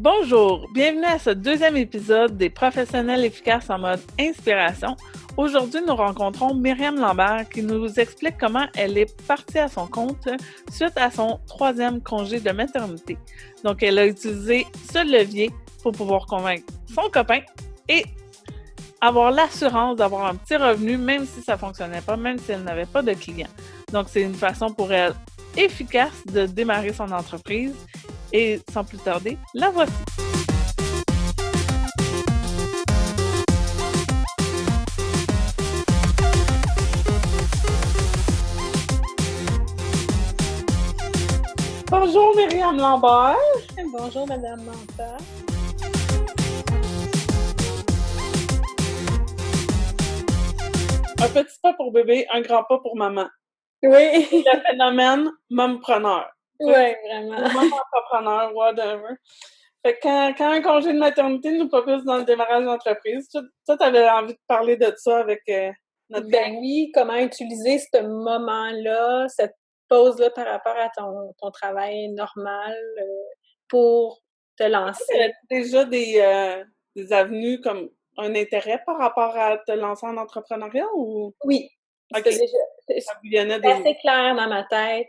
Bonjour, bienvenue à ce deuxième épisode des Professionnels efficaces en mode inspiration. Aujourd'hui, nous rencontrons Myriam Lambert qui nous explique comment elle est partie à son compte suite à son 3e congé de maternité. Donc, elle a utilisé ce levier pour pouvoir convaincre son copain et avoir l'assurance d'avoir un petit revenu, même si ça ne fonctionnait pas, même si elle n'avait pas de clients. Donc, c'est une façon pour elle efficace de démarrer son entreprise. Et sans plus tarder, la voici. Bonjour Myriam Lambert. Bonjour Madame Manta. Un petit pas pour bébé, un grand pas pour maman. Oui. Le phénomène mompreneur. Oui, vraiment. Maman entrepreneur, whatever. Fait que quand un congé de maternité nous propulse dans le démarrage d'entreprise, toi, t'avais envie de parler de ça avec notre Ben oui, comment utiliser ce moment-là, cette pause-là par rapport à ton travail normal pour te lancer. T'avais déjà des avenues comme un intérêt par rapport à te lancer en entrepreneuriat ou? Oui. Okay. C'était assez clair dans ma tête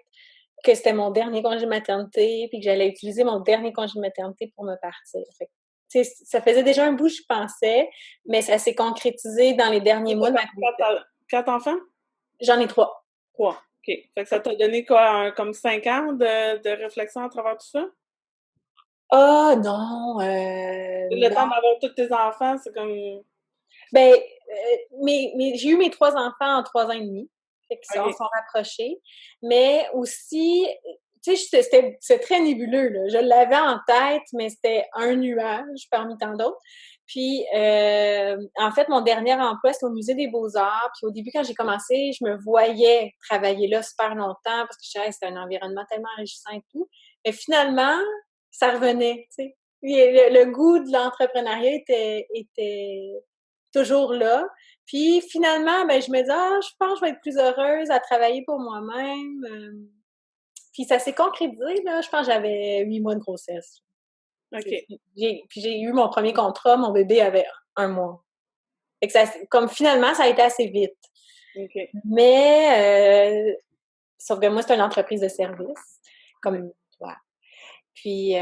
que c'était mon dernier congé de maternité puis que j'allais utiliser mon dernier congé de maternité pour me partir. Fait que, ça faisait déjà un bout, je pensais, mais ça s'est concrétisé dans les derniers mois de ma vie. 4 enfants? J'en ai 3. 3, OK. Fait que ça t'a donné quoi, comme 5 ans de réflexion à travers tout ça? Ah non, Le temps d'avoir tous tes enfants, c'est comme... Ben, j'ai eu mes 3 enfants en 3 ans et demi. Fait qu'ils sont rapprochés. Mais aussi, tu sais, c'était très nébuleux, là. Je l'avais en tête, mais c'était un nuage parmi tant d'autres. Puis, en fait, mon dernier emploi, c'était au Musée des Beaux-Arts. Puis au début, quand j'ai commencé, je me voyais travailler là super longtemps parce que je savais que c'était un environnement tellement enrichissant et tout. Mais finalement, ça revenait, tu sais. Le goût de l'entrepreneuriat était toujours là. Puis finalement, ben je me dis je pense que je vais être plus heureuse à travailler pour moi-même. Puis ça s'est concrétisé, là. Je pense que j'avais 8 mois de grossesse. OK. J'ai eu mon premier contrat, mon bébé avait 1 mois. Fait que comme finalement, ça a été assez vite. OK. Mais sauf que moi, c'est une entreprise de service, comme toi. Puis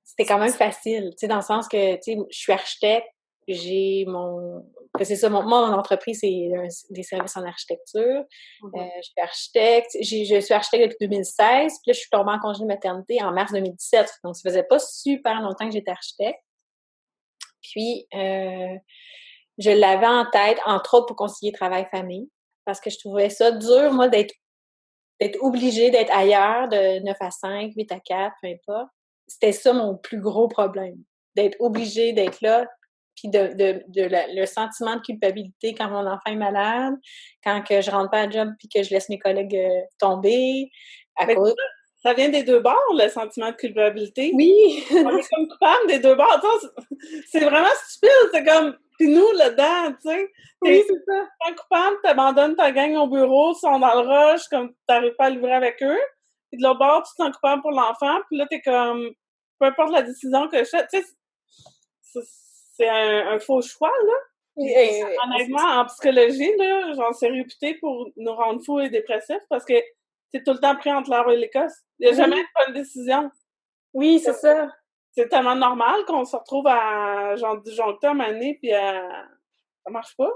c'était quand même facile, tu sais, dans le sens que, tu sais, je suis architecte, c'est ça, mon entreprise, c'est des services en architecture. Je suis architecte, je suis architecte depuis 2016, puis là, je suis tombée en congé de maternité en mars 2017, donc ça faisait pas super longtemps que j'étais architecte. Puis, je l'avais en tête, entre autres, pour concilier travail-famille, parce que je trouvais ça dur, moi, d'être obligée d'être ailleurs de 9 à 5, 8 à 4, peu importe. C'était ça mon plus gros problème, d'être obligée d'être là, puis le sentiment de culpabilité quand mon enfant est malade, quand que je rentre pas à la job puis que je laisse mes collègues tomber à cause... Ça vient des deux bords, le sentiment de culpabilité. Oui! On est comme coupable des deux bords. C'est vraiment stupide. C'est comme, pis nous, là-dedans, tu sais. Oui, c'est ça. T'es coupable, t'abandonnes ta gang au bureau, ils sont dans le rush, comme t'arrives pas à livrer avec eux. Puis de l'autre bord, tu te sens coupable pour l'enfant, puis là, t'es comme, peu importe la décision que je fais, tu sais, c'est un faux choix, là. Honnêtement, en psychologie, là, genre, c'est réputé pour nous rendre fous et dépressifs parce que t'es tout le temps pris entre l'arbre et l'écosse. Il n'y a jamais de bonne décision. Oui, c'est ça. C'est tellement normal qu'on se retrouve à genre disjoncter un moment donné, puis ça marche pas.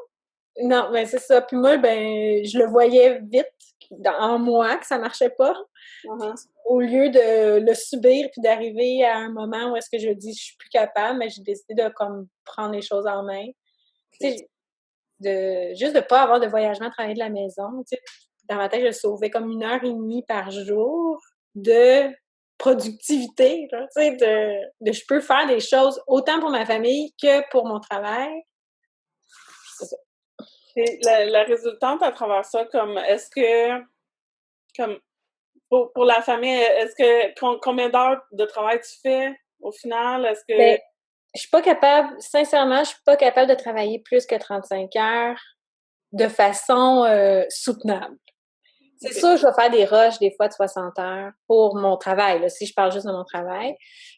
Non, mais c'est ça. Puis moi, ben, je le voyais vite en moi que ça marchait pas. Au lieu de le subir puis d'arriver à un moment où est-ce que je dis je suis plus capable, mais j'ai décidé de comme prendre les choses en main. Tu sais, juste de pas avoir de voyagement, travailler de la maison. Tu sais, dans ma tête, je sauvais comme 1h30 par jour de productivité. Tu sais, de je peux faire des choses autant pour ma famille que pour mon travail. C'est ça. Et la résultante à travers ça, comme est-ce que comme pour la famille, est-ce que combien d'heures de travail tu fais au final? Est-ce que Ben, je suis pas capable, sincèrement, je suis pas capable de travailler plus que 35 heures de façon soutenable. C'est sûr, je vais faire des rushs des fois de 60 heures pour mon travail, là, si je parle juste de mon travail.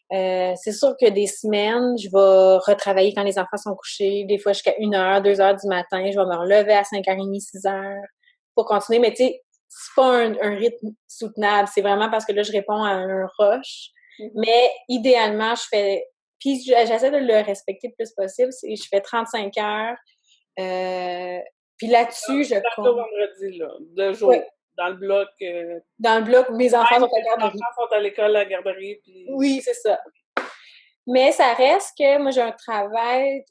C'est sûr que des semaines, je vais retravailler quand les enfants sont couchés, des fois jusqu'à 1h, 2h du matin, je vais me relever à 5h30, 6h pour continuer, mais tu sais, c'est pas un rythme soutenable, c'est vraiment parce que là, je réponds à un rush. Mais idéalement, puis j'essaie de le respecter le plus possible, je fais 35 heures, puis là-dessus, je compte. Vendredi, là, 2 jours. Oui. Dans le bloc. Dans le bloc où mes enfants sont à la garderie. Les enfants sont à l'école, à la garderie. Puis... Oui, c'est ça. Mais ça reste que moi, j'ai un travail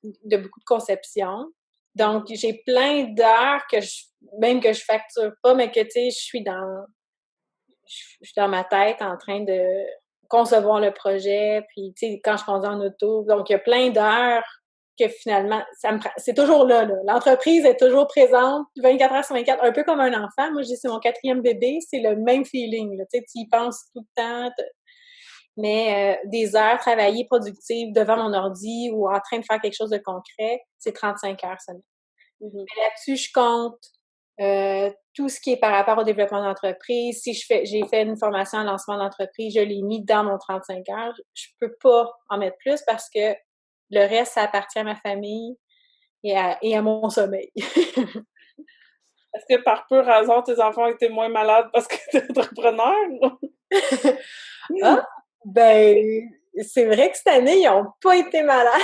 de beaucoup de conception. Donc, j'ai plein d'heures même que je facture pas, mais que, tu sais, je suis dans ma tête en train de concevoir le projet. Puis, tu sais, quand je conduis en auto, donc il y a plein d'heures que finalement, c'est toujours là. L'entreprise est toujours présente 24 heures sur 24, un peu comme un enfant. Moi, je dis c'est mon 4e bébé, c'est le même feeling. Là. Tu sais, tu y penses tout le temps. Mais des heures travaillées productives devant mon ordi ou en train de faire quelque chose de concret, c'est 35 heures semaine. Mais là-dessus, je compte tout ce qui est par rapport au développement d'entreprise. Si j'ai fait une formation en lancement d'entreprise, je l'ai mis dans mon 35 heures. Je peux pas en mettre plus parce que le reste, ça appartient à ma famille et à mon sommeil. Est-ce que par pur hasard, tes enfants étaient moins malades parce que tu es entrepreneur? Ah, ben, c'est vrai que cette année, ils n'ont pas été malades.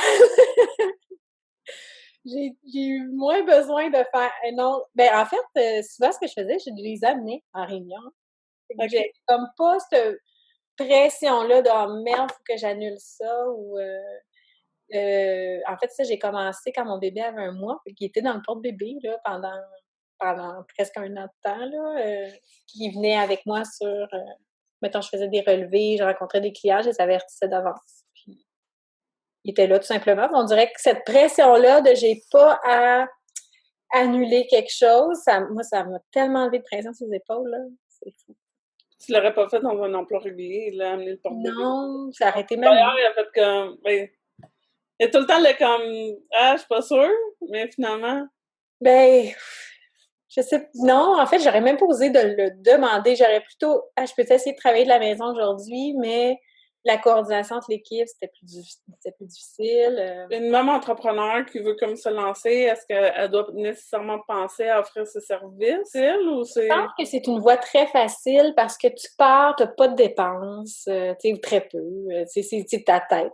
J'ai eu moins besoin de faire un autre. Ben, en fait, souvent, ce que je faisais, je les amenais en réunion. J'ai comme pas cette pression-là de oh, merde, faut que j'annule ça ou en fait, ça, j'ai commencé quand mon bébé avait 1 mois, qui était dans le porte-bébé là, pendant presque 1 an de temps, là, qui venait avec moi sur mettons, je faisais des relevés, je rencontrais des clients, je les avertissais d'avance. Puis il était là tout simplement. On dirait que cette pression-là de j'ai pas à annuler quelque chose, moi, ça m'a tellement enlevé de pression sur les épaules, là. C'est fou. Tu l'aurais pas fait dans un emploi régulier, là, amener le porte-bébé? Non, ça aurait été même. D'ailleurs, il a fait comme. Ben, il y a tout le temps le comme. Ah, je suis pas sûre, mais finalement. Ben, je sais. Non, en fait, j'aurais même pas osé de le demander. J'aurais plutôt. Ah, je peux essayer de travailler de la maison aujourd'hui, mais la coordination entre l'équipe, c'était plus difficile. Une maman entrepreneur qui veut comme se lancer, est-ce qu'elle doit nécessairement penser à offrir ses services, elle, ou c'est... Je pense que c'est une voie très facile parce que tu pars, tu n'as pas de dépenses, tu sais, très peu. C'est ta tête,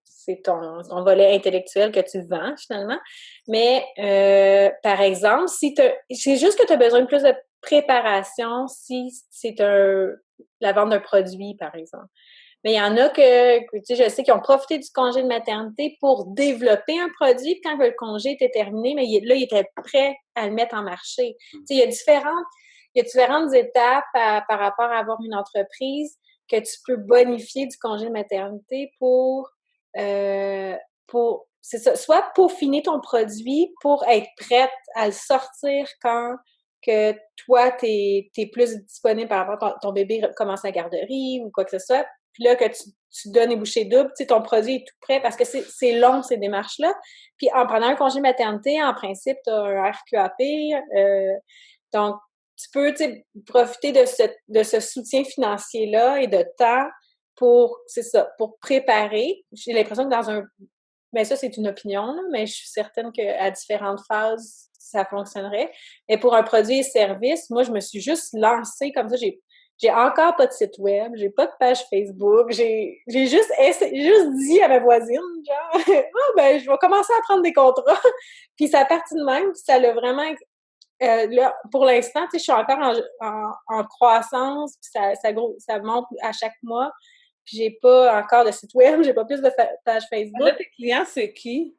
c'est ton volet intellectuel que tu vends, finalement. Mais, par exemple, c'est juste que tu as besoin de plus de préparation si c'est la vente d'un produit, par exemple. Mais il y en a tu sais, je sais qu'ils ont profité du congé de maternité pour développer un produit, puis quand le congé était terminé, mais là, ils étaient prêts à le mettre en marché. Tu sais, il y a différentes étapes par rapport à avoir une entreprise que tu peux bonifier du congé de maternité c'est ça, soit peaufiner ton produit pour être prête à le sortir quand que toi, t'es plus disponible par rapport à ton bébé commence la garderie ou quoi que ce soit. Puis là, que tu donnes les bouchées doubles, tu sais, ton produit est tout prêt parce que c'est long, ces démarches-là. Puis en prenant un congé maternité, en principe, tu as un RQAP. Donc, tu peux, tu sais, profiter de ce soutien financier-là et de temps c'est ça, pour préparer. J'ai l'impression que mais ça, c'est une opinion, là, mais je suis certaine qu'à différentes phases, ça fonctionnerait. Mais pour un produit et service, moi, je me suis juste lancée comme ça. J'ai encore pas de site web, j'ai pas de page Facebook, j'ai juste dit à ma voisine, genre, ah ben, je vais commencer à prendre des contrats. Puis ça a parti de même, puis ça l'a vraiment, là, pour l'instant, tu sais, je suis encore en croissance, puis ça monte à chaque mois. Puis j'ai pas encore de site web, j'ai pas plus de page Facebook. Là, tes clients, c'est qui?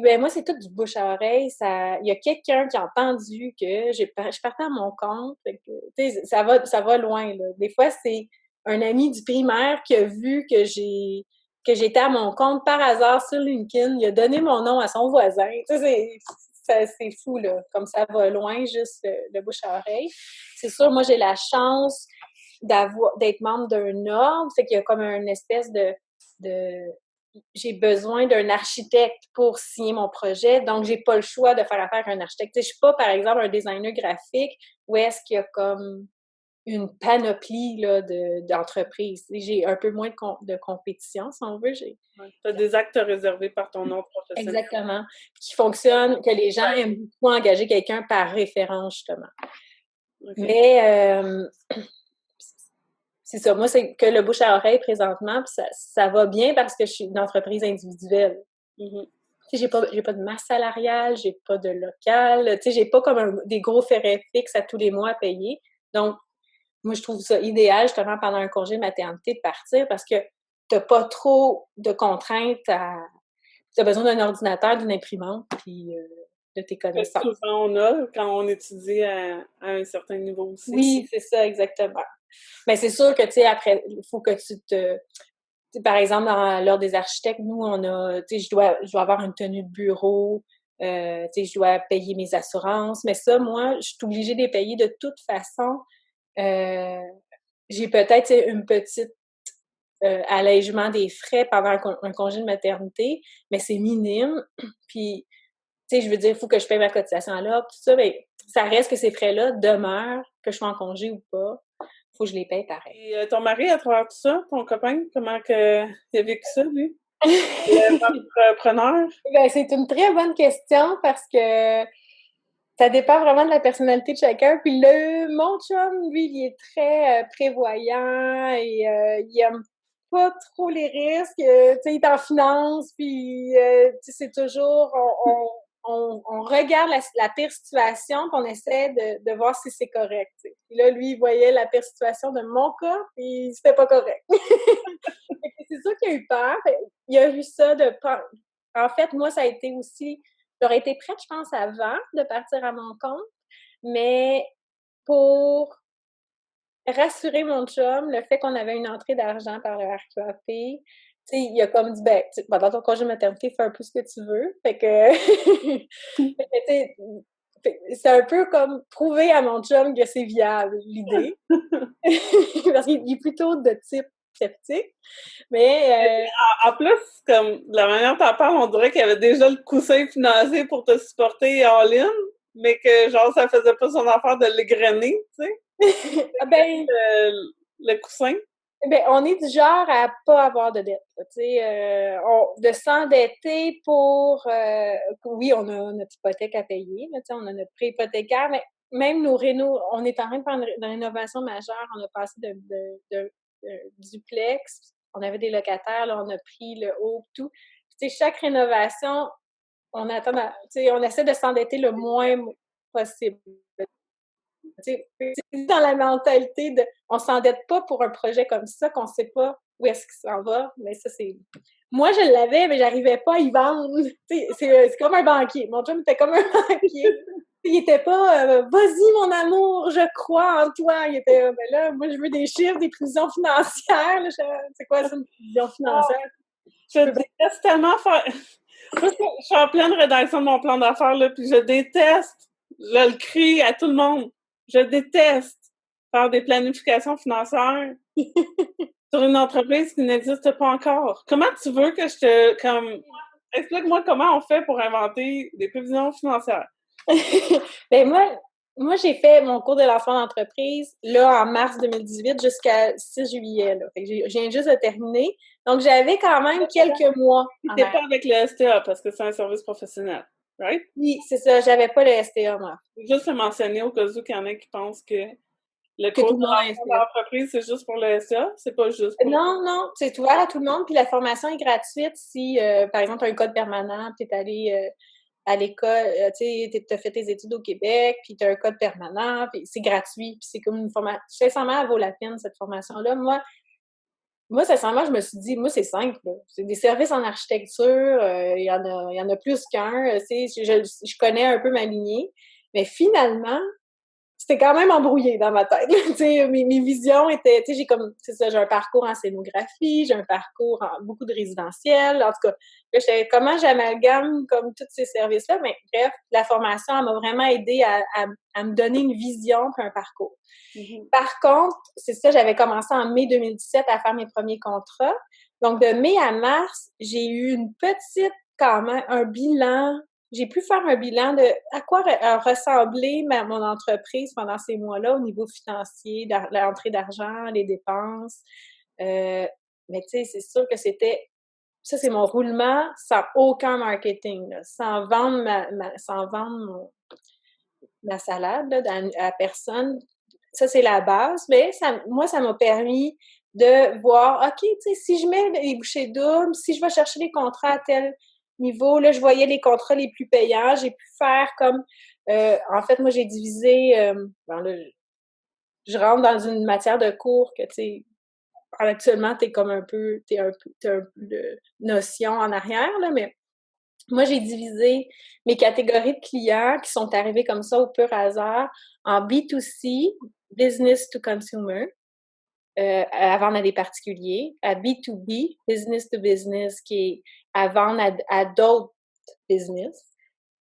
Ben moi, c'est tout du bouche à oreille. Il y a quelqu'un qui a entendu que je partais à mon compte. Fait que, tu sais, ça va loin, là. Des fois, c'est un ami du primaire qui a vu que j'étais à mon compte par hasard sur LinkedIn. Il a donné mon nom à son voisin. Tu sais, c'est fou, là. Comme ça va loin, juste le bouche à oreille. C'est sûr, moi, j'ai la chance d'être membre d'un ordre. Fait qu'il y a comme une espèce de j'ai besoin d'un architecte pour signer mon projet, donc j'ai pas le choix de faire affaire avec un architecte. Tu sais, je suis pas, par exemple, un designer graphique où est-ce qu'il y a comme une panoplie là, d'entreprises. J'ai un peu moins de compétition, si on veut. Tu as des actes réservés par ton nom professionnel. Exactement. Qui fonctionnent, que les gens aiment beaucoup engager quelqu'un par référence, justement. Okay. Mais c'est ça. Moi, c'est que le bouche à oreille présentement, puis ça va bien parce que je suis une entreprise individuelle. Mm-hmm. J'ai pas de masse salariale, j'ai pas de local, j'ai pas comme des gros frais fixes à tous les mois à payer. Donc, moi, je trouve ça idéal, justement, pendant un congé de maternité, de partir parce que t'as pas trop de contraintes t'as besoin d'un ordinateur, d'une imprimante, puis de tes connaissances. Souvent, on a quand on étudie à un certain niveau aussi. Oui, c'est ça, exactement. Mais c'est sûr que, tu sais, après, il faut que tu te... Par exemple, dans l'ordre des architectes, nous, on a... Tu sais, je dois avoir une tenue de bureau, tu sais, je dois payer mes assurances, mais ça, moi, je suis obligée de les payer de toute façon. J'ai peut-être une petite allègement des frais pendant un congé de maternité, mais c'est minime. Puis, tu sais, je veux dire, il faut que je paye ma cotisation à l'ordre, tout ça, mais ça reste que ces frais-là demeurent, que je sois en congé ou pas. Il faut que je les paye pareil. Et ton mari, à travers tout ça, ton copain, comment il a vécu ça, lui? Entrepreneur? Ben, c'est une très bonne question parce que ça dépend vraiment de la personnalité de chacun. Puis mon chum, lui, il est très prévoyant et il aime pas trop les risques. Tu sais, il est en finance, puis c'est toujours... On regarde la pire situation, puis on essaie de voir si c'est correct. T'sais. Puis là, lui, il voyait la pire situation de mon cas, puis c'était pas correct. C'est sûr qu'il a eu peur. Il a eu ça de... En fait, moi, ça a été aussi... J'aurais été prête, je pense, avant de partir à mon compte, mais pour rassurer mon chum, le fait qu'on avait une entrée d'argent par le RQAP, tu sais, il a comme dit, ben, pendant ton congé de maternité, fais un peu ce que tu veux. Fait que, c'est un peu comme prouver à mon chum que c'est viable, l'idée. Parce qu'il est plutôt de type sceptique. Mais en plus, comme de la manière dont t'en parles, on dirait qu'il y avait déjà le coussin financier pour te supporter en ligne, mais que genre ça faisait pas son affaire de l'égrener, tu sais. Ben, le coussin. Ben, on est du genre à pas avoir de dette. Tu sais, de s'endetter pour... oui, on a notre hypothèque à payer, là, on a notre prêt hypothécaire, mais même nos rénaux, on est en train de faire une rénovation majeure. On a passé de duplex, on avait des locataires, là, on a pris le haut, tout. Tu sais, chaque rénovation, on attend, tu sais, on essaie de s'endetter le moins possible. C'est dans la mentalité de on s'endette pas pour un projet comme ça, qu'on sait pas où est-ce qu'il s'en va, mais ça, c'est... Moi, je l'avais, mais j'arrivais pas à y vendre. C'est comme un banquier. Mon chum était comme un banquier. Il était pas vas-y, mon amour, je crois en toi. Il était ben là, moi, je veux des chiffres, des prévisions financières. C'est quoi ça, une prévision financière? Je déteste tellement faire... Je suis en pleine rédaction de mon plan d'affaires, là, puis je déteste, je le crie à tout le monde. Je déteste faire des planifications financières sur une entreprise qui n'existe pas encore. Comment tu veux que je te... comme explique-moi comment on fait pour inventer des prévisions financières. Ben moi, j'ai fait mon cours de lancement d'entreprise là en mars 2018 jusqu'à 6 juillet. Là. Fait que je viens juste de terminer. Donc, j'avais quand même quelques mois. Tu n'étais pas avec le STA parce que c'est un service professionnel. Right? Oui, c'est ça. J'avais pas le STA, moi. Juste le mentionner au cas où qu'il y en a qui pensent que le cours de l'entreprise, c'est juste pour le STA? C'est pas juste pour... Non, c'est ouvert à tout le monde. Puis la formation est gratuite si, par exemple, tu as un code permanent, puis tu es allé à l'école, tu sais, tu as fait tes études au Québec, puis tu as un code permanent, puis c'est gratuit. Puis c'est comme une formation... Sincèrement, elle vaut la peine, cette formation-là. Moi, sincèrement, je me suis dit, moi, c'est simple. Là. C'est des services en architecture, il y en a plus qu'un. Tu sais, je connais un peu ma lignée. Mais finalement, c'était quand même embrouillé dans ma tête. Tu sais, mes visions étaient... Tu sais, j'ai un parcours en scénographie, j'ai un parcours en beaucoup de résidentiel. En tout cas, là, comment j'amalgame comme tous ces services-là? Mais bref, la formation, elle m'a vraiment aidée à me donner une vision puis un parcours. Mm-hmm. Par contre, c'est ça, j'avais commencé en mai 2017 à faire mes premiers contrats. Donc, de mai à mars, j'ai eu une petite, quand même, un bilan j'ai pu faire un bilan de à quoi ressemblait mon entreprise pendant ces mois-là au niveau financier, l'entrée d'argent, les dépenses. Mais tu sais, c'est sûr que ça, c'est mon roulement sans aucun marketing, là, sans vendre sans vendre ma salade là, à personne. Ça, c'est la base. Mais moi, ça m'a permis de voir, OK, tu sais, si je mets les bouchées doubles, si je vais chercher les contrats à tel niveau, là, je voyais les contrats les plus payants, j'ai pu faire comme, en fait, moi, j'ai divisé, bon, là, je rentre dans une matière de cours que, tu sais, actuellement, t'es un peu de notion en arrière, là, mais moi, j'ai divisé mes catégories de clients qui sont arrivés comme ça au pur hasard en B2C, business to consumer, à vendre à des particuliers, à B2B, business to business, qui est à vendre à d'autres business.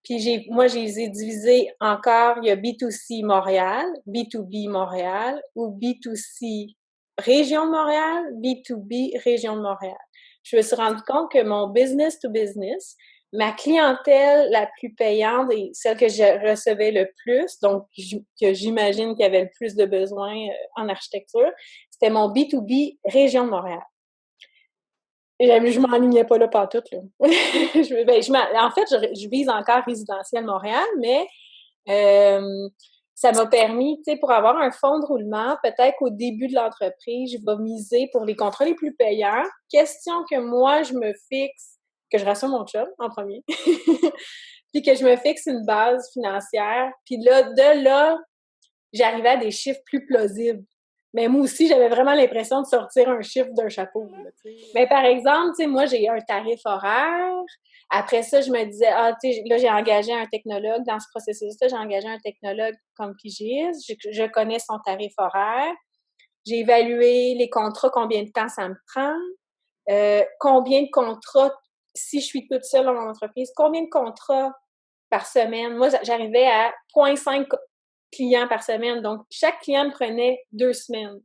Puis moi, je les ai divisés encore, il y a B2C Montréal, B2B Montréal ou B2C Région de Montréal, B2B Région de Montréal. Je me suis rendu compte que mon business to business, ma clientèle la plus payante et celle que je recevais le plus, donc que j'imagine qu'il y avait le plus de besoins en architecture, c'était mon B2B Région de Montréal. Et je m'enlignais pas là pantoute, là. En fait, je vise encore résidentiel Montréal, mais ça m'a permis, tu sais, pour avoir un fonds de roulement, peut-être qu'au début de l'entreprise, je vais miser pour les contrats les plus payants. Question que moi, je me fixe, que je rassure mon chum en premier, puis que je me fixe une base financière. Puis là, de là, j'arrivais à des chiffres plus plausibles. Mais moi aussi, j'avais vraiment l'impression de sortir un chiffre d'un chapeau. Là, mais par exemple, tu sais, moi, j'ai un tarif horaire. Après ça, je me disais, tu sais, là, j'ai engagé un technologue. Dans ce processus-là, j'ai engagé un technologue comme pigiste. Je connais son tarif horaire. J'ai évalué les contrats, combien de temps ça me prend. Combien de contrats, si je suis toute seule dans mon entreprise, combien de contrats par semaine? Moi, j'arrivais à 0,5 clients par semaine. Donc, chaque client me prenait 2 semaines.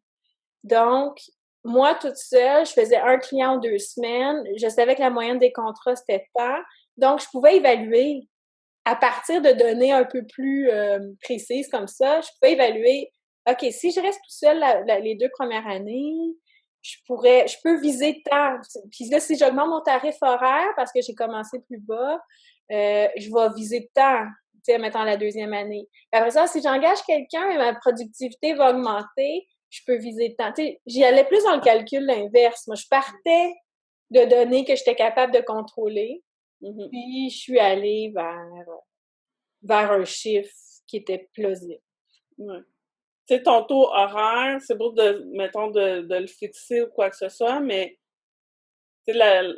Donc, moi, toute seule, je faisais un client en 2 semaines. Je savais que la moyenne des contrats, c'était pas. Donc, je pouvais évaluer à partir de données un peu plus précises comme ça, je pouvais évaluer, OK, si je reste tout seul les 2 premières années, je peux viser tant. Puis là, si j'augmente mon tarif horaire parce que j'ai commencé plus bas, je vais viser tant, tu sais, mettons la 2e année. Puis après ça, si j'engage quelqu'un et ma productivité va augmenter, je peux viser tant. Tu sais, j'y allais plus dans le calcul inverse. Moi, je partais de données que j'étais capable de contrôler. Puis, je suis allée vers un chiffre qui était plausible. Ouais. Tu sais, ton taux horaire, c'est beau mettons, de le fixer ou quoi que ce soit, mais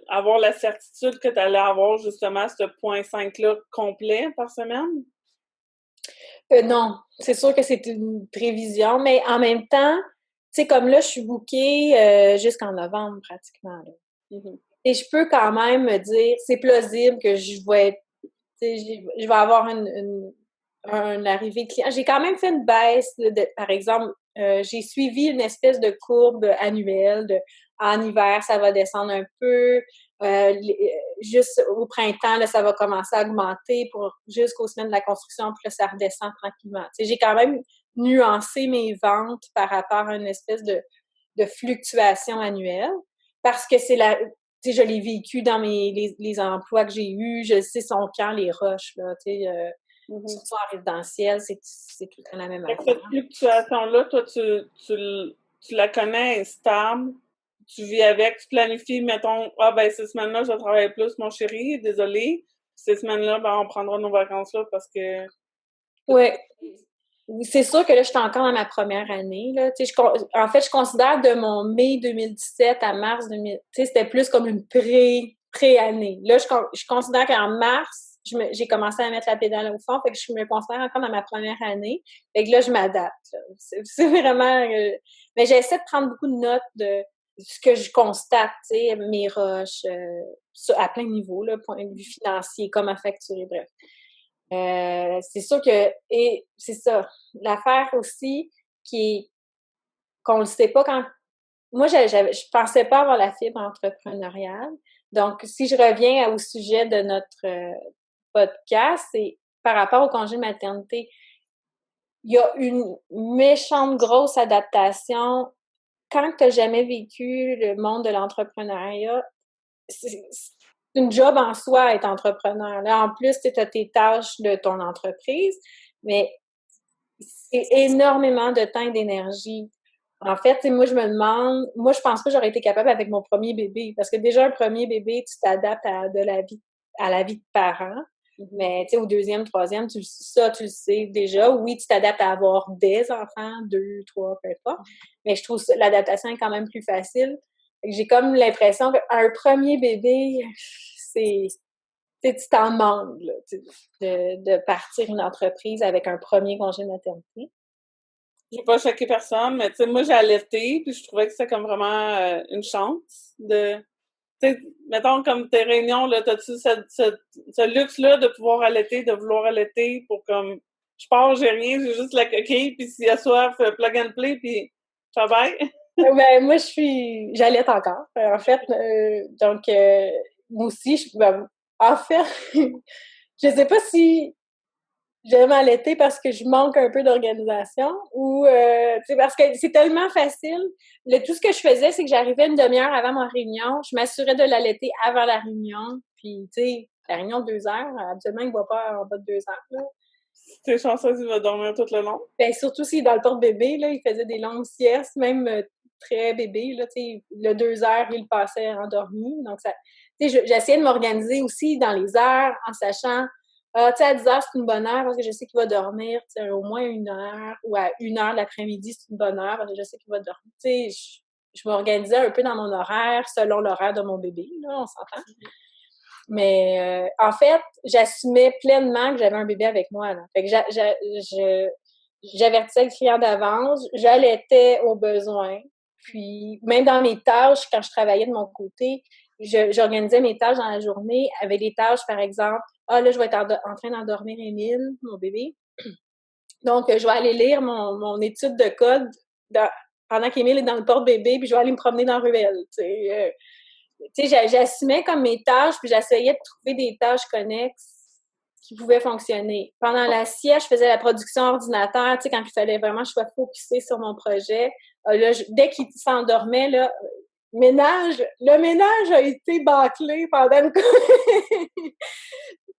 avoir la certitude que tu allais avoir justement ce 0,5-là complet par semaine? Non, c'est sûr que c'est une prévision, mais en même temps, tu sais, comme là, je suis bookée jusqu'en novembre pratiquement. Là. Et je peux quand même me dire, c'est plausible que je vais je vais avoir une arrivée de clients. J'ai quand même fait une baisse, par exemple, j'ai suivi une espèce de courbe annuelle. En hiver, ça va descendre un peu. Juste au printemps, là, ça va commencer à augmenter jusqu'aux semaines de la construction, puis là, ça redescend tranquillement. J'ai quand même nuancé mes ventes par rapport à une espèce de fluctuation annuelle parce que tu sais, je l'ai vécu dans les emplois que j'ai eus, je sais son quand, les roches, là, tu sais, surtout en résidentiel, c'est tout le temps la même affaire. Cette fluctuation-là, toi, tu la connais, stable, tu vis avec, tu planifies, mettons, ces semaines-là, je vais travailler plus, mon chéri, désolé. Ces semaines-là, on prendra nos vacances là parce que... Oui. C'est sûr que là, je suis encore dans ma première année. Là. En fait, je considère de mon mai 2017 à mars 2000, c'était plus comme une pré-année. Là, je considère qu'en mars, j'ai commencé à mettre la pédale au fond, fait que je me considère encore dans ma première année. Fait que là, je m'adapte. C'est vraiment... mais j'essaie de prendre beaucoup de notes de ce que je constate, mes rushs, à plein de niveaux, là, point de vue financier, comment facturer, bref. C'est sûr que, et c'est ça, l'affaire aussi qu'on le sait pas quand, moi je pensais pas avoir la fibre entrepreneuriale, donc si je reviens au sujet de podcast, c'est par rapport au congé de maternité. Il y a une méchante grosse adaptation. Quand tu n'as jamais vécu le monde de l'entrepreneuriat, c'est une job en soi être entrepreneur. Là, en plus, tu as tes tâches de ton entreprise, mais c'est énormément de temps et d'énergie. En fait, moi, je me demande, moi, je pense pas que j'aurais été capable avec mon premier bébé, parce que déjà, un premier bébé, tu t'adaptes à la vie de parent. Mais, tu sais, au deuxième, troisième, tu le sais déjà. Oui, tu t'adaptes à avoir des enfants, 2, 3, peu importe. Mais je trouve l'adaptation est quand même plus facile. J'ai comme l'impression qu'un premier bébé, tu t'en demandes, là, de partir une entreprise avec un premier congé de maternité. J'ai pas choqué personne, mais tu sais, moi, j'ai allaité, puis je trouvais que c'était comme vraiment une chance de... Tu sais, mettons, comme tes réunions, là, t'as-tu ce luxe-là de pouvoir allaiter, de vouloir allaiter pour comme... Je pars, j'ai rien, j'ai juste la coquille, puis s'il y a soif, plug and play, puis ça va. Ben, moi, j'allaite encore. En fait, donc, moi aussi, en fait, je sais pas si j'aime allaiter parce que je manque un peu d'organisation ou, tu sais, parce que c'est tellement facile. Tout ce que je faisais, c'est que j'arrivais une demi-heure avant ma réunion, je m'assurais de l'allaiter avant la réunion, puis, tu sais, la réunion de 2 heures, habituellement, il ne va pas en bas de 2 heures, là. T'es chanceuse, il va dormir tout le long. Ben, surtout s'il est dans le porte-bébé, là, il faisait des longues siestes, même très bébé, là, tu sais, le 2 heures, il passait endormi. Donc, ça, tu sais, j'essayais de m'organiser aussi dans les heures en sachant, tu sais, à 10 heures, c'est une bonne heure parce que je sais qu'il va dormir, tu sais, au moins 1 heure ou à 1 heure l'après-midi, c'est une bonne heure parce que je sais qu'il va dormir. Tu sais, je m'organisais un peu dans mon horaire selon l'horaire de mon bébé, là, on s'entend. Mais en fait, j'assumais pleinement que j'avais un bébé avec moi. Là. Fait que j'avertissais le client d'avance, j'allaitais aux besoins. Puis même dans mes tâches, quand je travaillais de mon côté, j'organisais mes tâches dans la journée avec des tâches, par exemple, là, je vais être en train d'endormir Émile, mon bébé. Donc, je vais aller lire mon étude de code pendant qu'Émile est dans le porte-bébé, puis je vais aller me promener dans la ruelle. Tu sais, j'assumais comme mes tâches, puis j'essayais de trouver des tâches connexes qui pouvaient fonctionner. Pendant la sieste, je faisais la production ordinateur, tu sais, quand il fallait vraiment que je sois focusée sur mon projet. Là, dès qu'il s'endormait, là, le ménage a été bâclé pendant une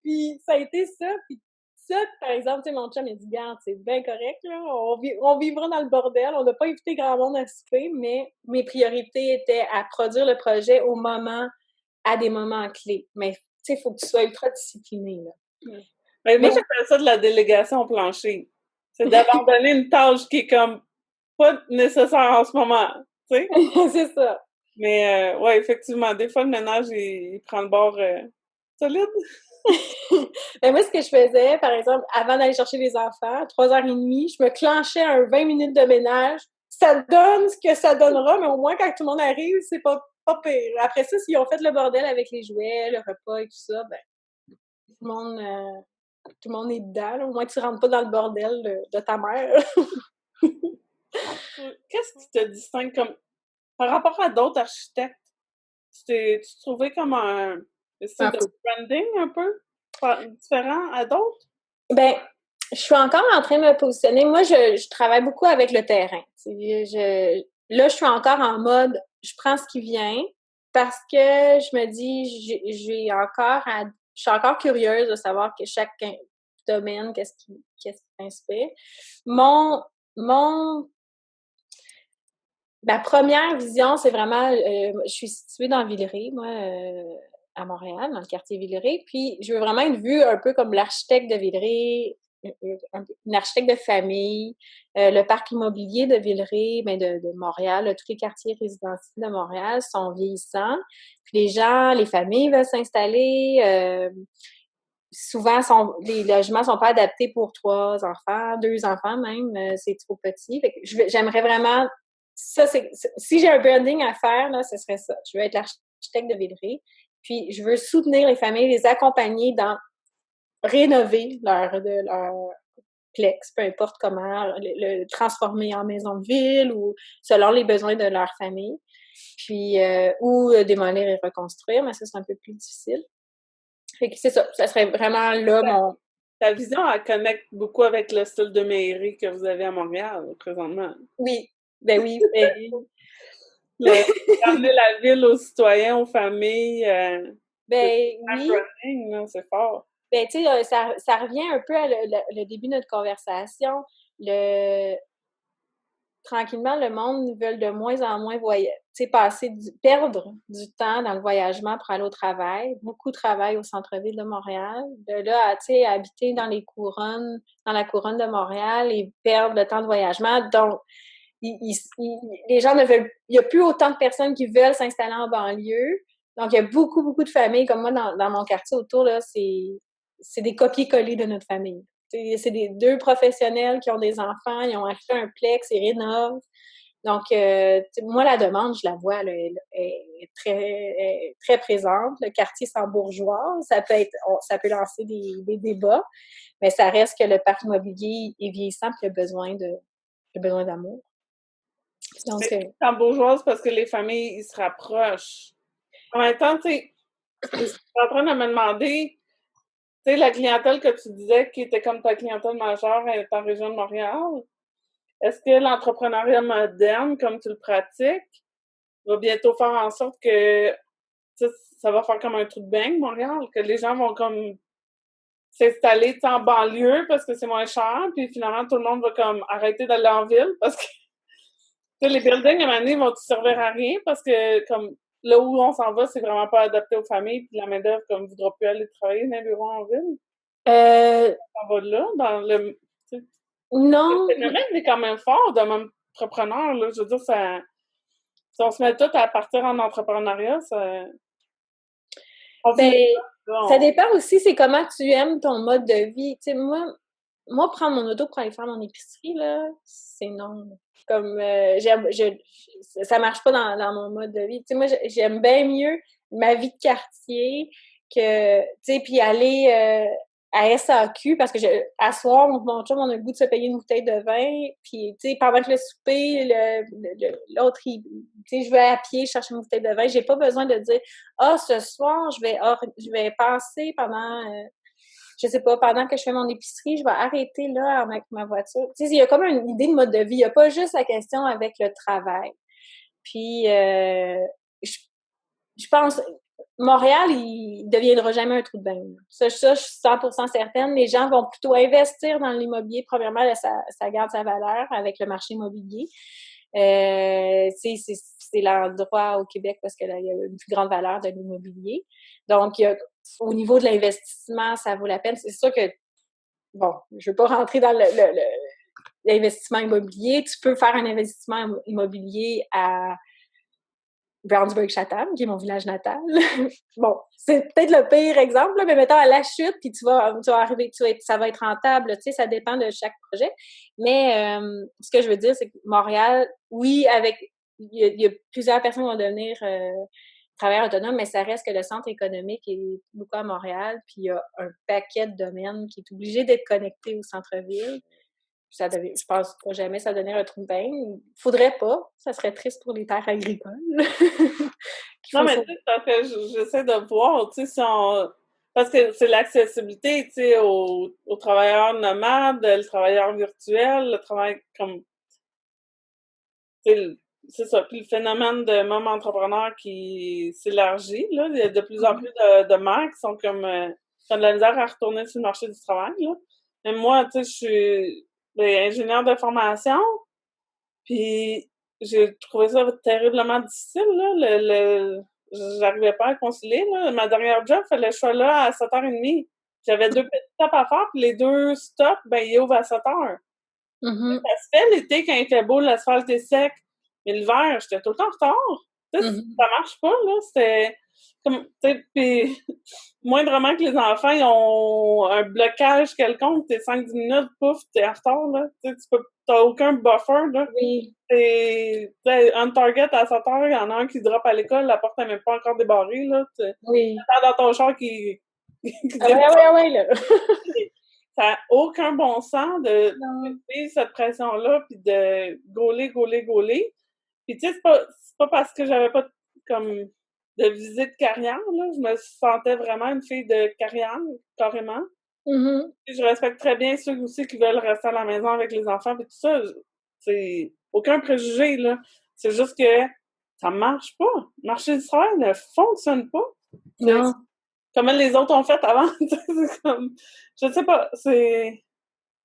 Puis ça a été ça, puis ça, par exemple, tu sais, mon chum, il dit, garde, c'est bien correct, là, on vivra dans le bordel, on n'a pas invité grand monde à souper, mais mes priorités étaient à produire le projet à des moments clés. Mais, tu sais, il faut que tu sois ultra discipliné, là. Mais moi, j'appelle ça de la délégation au plancher. C'est d'abandonner une tâche qui est comme pas nécessaire en ce moment, tu sais? C'est ça. Mais, ouais, effectivement, des fois, le ménage, il prend le bord solide. Mais moi, ce que je faisais, par exemple, avant d'aller chercher les enfants, 3h30, je me clenchais un 20 minutes de ménage. Ça donne ce que ça donnera, mais au moins, quand tout le monde arrive, c'est pas pire. Après ça, s'ils ont fait le bordel avec les jouets, le repas et tout ça, ben, tout le monde est dedans. Là. Au moins, tu rentres pas dans le bordel de ta mère. Qu'est-ce qui te distingue comme par rapport à d'autres architectes? Tu trouvais comme un style de branding un peu différent à d'autres? Ben, je suis encore en train de me positionner. Moi, je travaille beaucoup avec le terrain. Là, je suis encore en mode, je prends ce qui vient parce que je me dis, je suis encore curieuse de savoir que chaque domaine, qu'est-ce qui m'inspire. Ma première vision, c'est vraiment, je suis située dans Villeray, moi, à Montréal, dans le quartier Villeray, puis je veux vraiment être vue un peu comme l'architecte de Villeray, une architecte de famille, le parc immobilier de Villeray, ben de Montréal, tous les quartiers résidentiels de Montréal sont vieillissants, puis les familles veulent s'installer, souvent, les logements sont pas adaptés pour 3 enfants, 2 enfants même, c'est trop petit. Fait que j'aimerais vraiment ça, si j'ai un branding à faire, là, ce serait ça. Je veux être l'architecte de Villeray. Puis, je veux soutenir les familles, les accompagner dans rénover leur plex, peu importe comment, le transformer en maison de ville ou selon les besoins de leur famille. Puis, ou démolir et reconstruire, mais ça, c'est un peu plus difficile. Fait que c'est ça. Ça serait vraiment là mon... Ta vision, elle connecte beaucoup avec le style de mairie que vous avez à Montréal, présentement. Oui. Ben oui. Ben... Ramener la ville aux citoyens, aux familles. Ben oui. Branding, là, c'est fort. Ben, tu sais, ça revient un peu à le début de notre conversation. Tranquillement, le monde veut de moins en moins perdre du temps dans le voyagement pour aller au travail. Beaucoup travaillent au centre-ville de Montréal. De là à, tu sais, habiter dans la couronne de Montréal et perdre le temps de voyagement. Donc, les gens ne veulent... Il n'y a plus autant de personnes qui veulent s'installer en banlieue. Donc, il y a beaucoup, beaucoup de familles, comme moi, dans mon quartier autour, là, c'est des copier-coller de notre famille. C'est des deux professionnels qui ont des enfants, ils ont acheté un plex, ils rénovent. Donc, moi, la demande, je la vois, là, elle est très présente. Le quartier sans bourgeois, ça peut lancer des débats, mais ça reste que le parc immobilier est vieillissant et il a besoin d'amour. Donc, sans bourgeoise, parce que les familles, ils se rapprochent. En même temps, tu sais, je suis en train de me demander, tu sais, la clientèle que tu disais qui était comme ta clientèle majeure est en région de Montréal. Est-ce que l'entrepreneuriat moderne, comme tu le pratiques, va bientôt faire en sorte que ça va faire comme un trou de bain, Montréal, que les gens vont comme s'installer en banlieue parce que c'est moins cher, puis finalement tout le monde va comme arrêter d'aller en ville parce que les buildings à un moment donné vont te servir à rien parce que comme là où on s'en va, c'est vraiment pas adapté aux familles, puis la main-d'œuvre comme voudra plus aller travailler dans les bureaux en ville. On va là, dans le. Non. Le phénomène est quand même fort de même entrepreneur, là. Je veux dire, ça. Si on se met tout à partir en entrepreneuriat, ça. Ça dépend aussi, c'est comment tu aimes ton mode de vie. Tu sais, moi, prendre mon auto pour aller faire mon épicerie, là, c'est non. Comme, ça marche pas dans mon mode de vie. Tu sais, moi, j'aime bien mieux ma vie de quartier que, tu sais, puis aller à SAQ, parce que à soir, mon chum, on a le goût de se payer une bouteille de vin, puis, tu sais, pendant que le souper, l'autre, tu sais, je vais à pied chercher une bouteille de vin, j'ai pas besoin de dire « Ah, ce soir, je vais passer pendant... je sais pas, pendant que je fais mon épicerie, je vais arrêter là avec ma voiture. » Tu sais, il y a comme une idée de mode de vie. Il n'y a pas juste la question avec le travail. Puis, je pense, Montréal, il deviendra jamais un trou de bain. Ça, je suis 100% certaine. Les gens vont plutôt investir dans l'immobilier. Premièrement, là, ça garde sa valeur avec le marché immobilier. C'est l'endroit au Québec parce qu'il y a une plus grande valeur de l'immobilier. Donc, au niveau de l'investissement, ça vaut la peine. C'est sûr que, bon, je ne veux pas rentrer dans l'investissement immobilier. Tu peux faire un investissement immobilier à Brownsburg-Chatham, qui est mon village natal. Bon, c'est peut-être le pire exemple, là, mais mettons à la chute, puis tu vas arriver, ça va être rentable, tu sais, ça dépend de chaque projet. Mais ce que je veux dire, c'est que Montréal, oui, il y a plusieurs personnes qui vont devenir travailleurs autonomes, mais ça reste que le centre économique est beaucoup à Montréal, puis il y a un paquet de domaines qui est obligé d'être connecté au centre-ville. Je pense pas jamais ça donnerait un trou de bain. Faudrait pas. Ça serait triste pour les terres agricoles. Non, mais tu sais, j'essaie de voir, tu sais, parce que c'est l'accessibilité, tu sais, aux travailleurs nomades, le travailleur virtuel, le travail comme... C'est ça. Puis le phénomène de môme entrepreneur qui s'élargit, là. Il y a de plus en plus de mères qui sont comme... qui ont de la misère à retourner sur le marché du travail, là. Mais moi, tu sais, je suis ingénieure de formation, puis j'ai trouvé ça terriblement difficile, là. J'arrivais pas à concilier, là. Ma dernière job, fallait que je sois là à 7h30. J'avais 2 petits stops à faire, puis les 2 stops, ben, ils ouvrent à 7h. Mm-hmm. Ça se fait l'été quand il fait beau, l'asphalte est sec. Mais l'hiver, j'étais tout le temps en retard. Ça marche pas, là. C'était comme, tu sais, puis moindrement que les enfants, ils ont un blocage quelconque, t'es 5-10 minutes, pouf, t'es en retard, là. Tu sais, t'as aucun buffer, là. Oui. T'es on target à 7h, il y en a un qui drop à l'école, la porte n'est même pas encore débarrée, là. Oui. T'es dans ton char qui ouais, là. Ça n'a aucun bon sens de vivre cette pression-là, puis de gauler. Puis tu sais, c'est pas parce que j'avais pas comme de visée de carrière, là. Je me sentais vraiment une fille de carrière, carrément. Mm-hmm. Je respecte très bien ceux aussi qui veulent rester à la maison avec les enfants et tout ça. C'est aucun préjugé, là. C'est juste que ça marche pas. Le marché du travail ne fonctionne pas. C'est Non. comment les autres ont fait avant. C'est comme, je sais pas, c'est...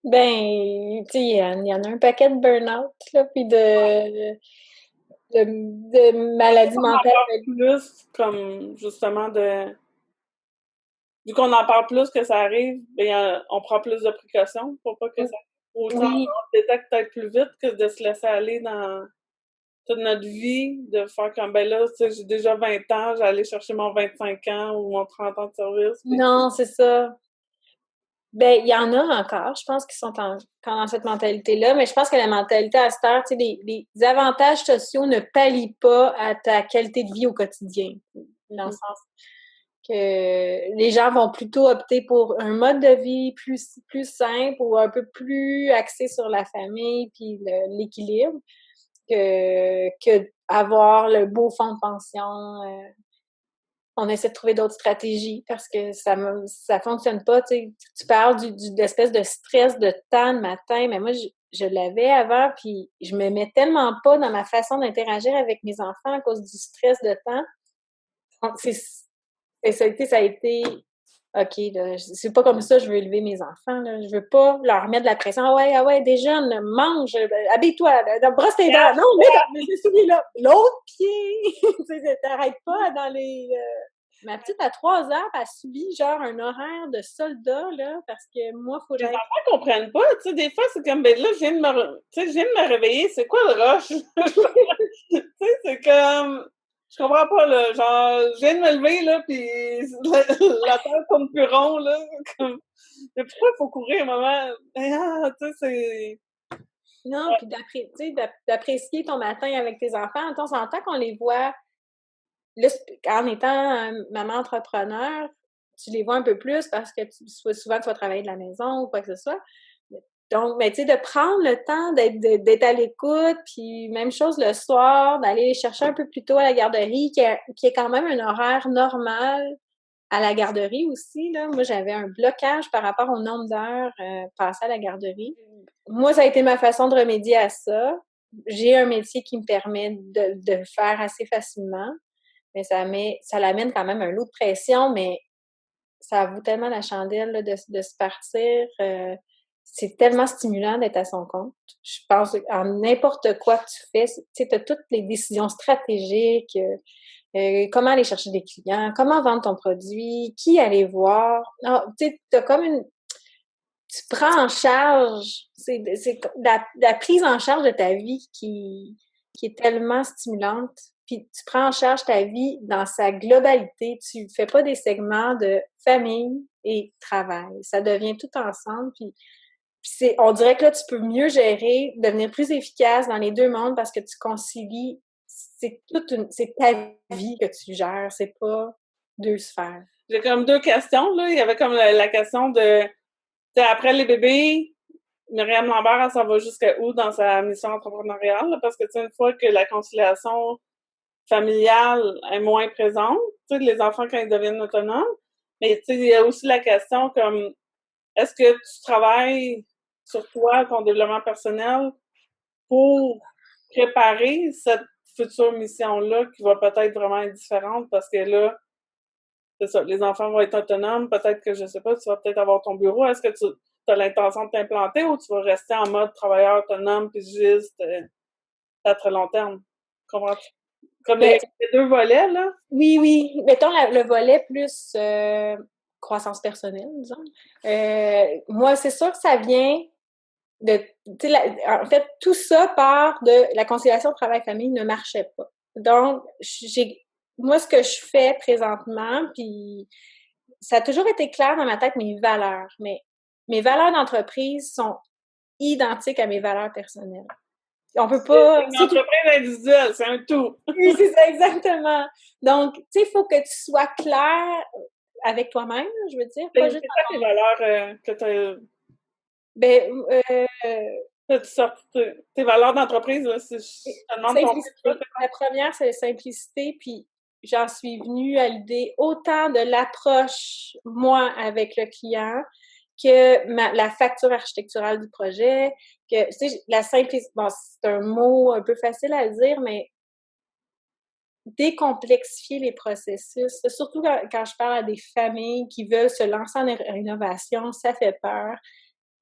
Ben, tu sais, il y en a un paquet de burn-out, là, puis de maladies On en mentales. parle plus, comme, justement, vu qu'on en parle plus que ça arrive, ben, on prend plus de précautions pour pas que ça... Autant Oui. on détecte peut-être plus vite que de se laisser aller dans toute notre vie, de faire comme, ben là, tu sais, j'ai déjà 20 ans, j'allais chercher mon 25 ans ou mon 30 ans de service. Puis... Non, c'est ça. Ben, il y en a encore, je pense, qui sont encore dans cette mentalité-là, mais je pense que la mentalité à cette heure, tu sais, les avantages sociaux ne pallient pas à ta qualité de vie au quotidien. Dans le sens que les gens vont plutôt opter pour un mode de vie plus simple ou un peu plus axé sur la famille puis l'équilibre que avoir le beau fonds de pension. On essaie de trouver d'autres stratégies parce que ça fonctionne pas. Tu parles de l'espèce de stress de temps le matin, mais moi, je l'avais avant, puis je me mets tellement pas dans ma façon d'interagir avec mes enfants à cause du stress de temps. Donc, ça a été OK, là, c'est pas comme ça que je veux élever mes enfants. Là. Je veux pas leur mettre de la pression. Ah ouais, déjeune, mange, habille-toi, brosse tes dents. Non, mets celui-là. L'autre pied. Tu sais, t'arrêtes pas dans les. Ma petite, à 3 ans, elle subit genre un horaire de soldat, là, parce que moi, il faut que Les j'aille. enfants comprennent pas, tu sais, des fois, c'est comme, ben là, je viens de me réveiller, c'est quoi le rush? Tu sais, c'est comme, je comprends pas, là, genre, je viens de me lever, là, pis la terre tourne plus rond, là, comme, mais pourquoi il faut courir, maman? Ah, tu sais, c'est... Non, puis d'apprécier ton matin avec tes enfants. On s'entend qu'on les voit, là, en étant maman entrepreneur, tu les vois un peu plus parce que souvent, tu vas travailler de la maison ou quoi que ce soit. Donc, mais tu sais, de prendre le temps d'être à l'écoute, puis même chose le soir, d'aller les chercher un peu plus tôt à la garderie, qui est quand même un horaire normal à la garderie aussi, là. Moi, j'avais un blocage par rapport au nombre d'heures passées à la garderie. Moi, ça a été ma façon de remédier à ça. J'ai un métier qui me permet de le faire assez facilement, mais ça l'amène quand même un lot de pression, mais ça vaut tellement la chandelle là, de se partir. C'est tellement stimulant d'être à son compte. Je pense en n'importe quoi que tu fais, tu as toutes les décisions stratégiques, comment aller chercher des clients, comment vendre ton produit, qui aller voir. Tu sais, t'as comme tu prends en charge, c'est la prise en charge de ta vie qui est tellement stimulante. Puis tu prends en charge ta vie dans sa globalité. Tu fais pas des segments de famille et travail. Ça devient tout ensemble. Puis on dirait que là, tu peux mieux gérer, devenir plus efficace dans les deux mondes parce que tu concilies. C'est ta vie que tu gères. C'est pas deux sphères. J'ai comme deux questions, là. Il y avait comme la question de, tu sais, après les bébés, Myriam Lambert, elle s'en va jusqu'à où dans sa mission entrepreneuriale? Là, parce que, tu sais, une fois que la conciliation familiale est moins présente, tu sais, les enfants quand ils deviennent autonomes, mais tu sais, il y a aussi la question comme, est-ce que tu travailles sur toi, ton développement personnel, pour préparer cette future mission-là qui va peut-être vraiment être différente parce que là, c'est ça, les enfants vont être autonomes, peut-être que, je sais pas, tu vas peut-être avoir ton bureau. Est-ce que tu as l'intention de t'implanter ou tu vas rester en mode travailleur autonome, pigiste, à très long terme? Comprends-tu? Comme les deux volets, là? Oui. Mettons le volet plus croissance personnelle, disons. Moi, c'est sûr que ça vient de... En fait, tout ça part de la conciliation travail-famille ne marchait pas. Donc, moi, ce que je fais présentement, puis ça a toujours été clair dans ma tête, mes valeurs. Mais mes valeurs d'entreprise sont identiques à mes valeurs personnelles. On peut pas... C'est une entreprise individuelle, c'est un tout. Oui, c'est ça, exactement. Donc, tu sais, il faut que tu sois clair avec toi-même, je veux dire. Pas C'est juste quoi tes valeurs que tu as... Ben, tes valeurs d'entreprise, là, si je te demande ton... simplicité. La première, c'est la simplicité, puis j'en suis venue à l'idée autant de l'approche, moi, avec le client, que la facture architecturale du projet, que, tu sais, la simplicité, bon, c'est un mot un peu facile à dire, mais décomplexifier les processus, surtout quand je parle à des familles qui veulent se lancer en rénovation, ça fait peur.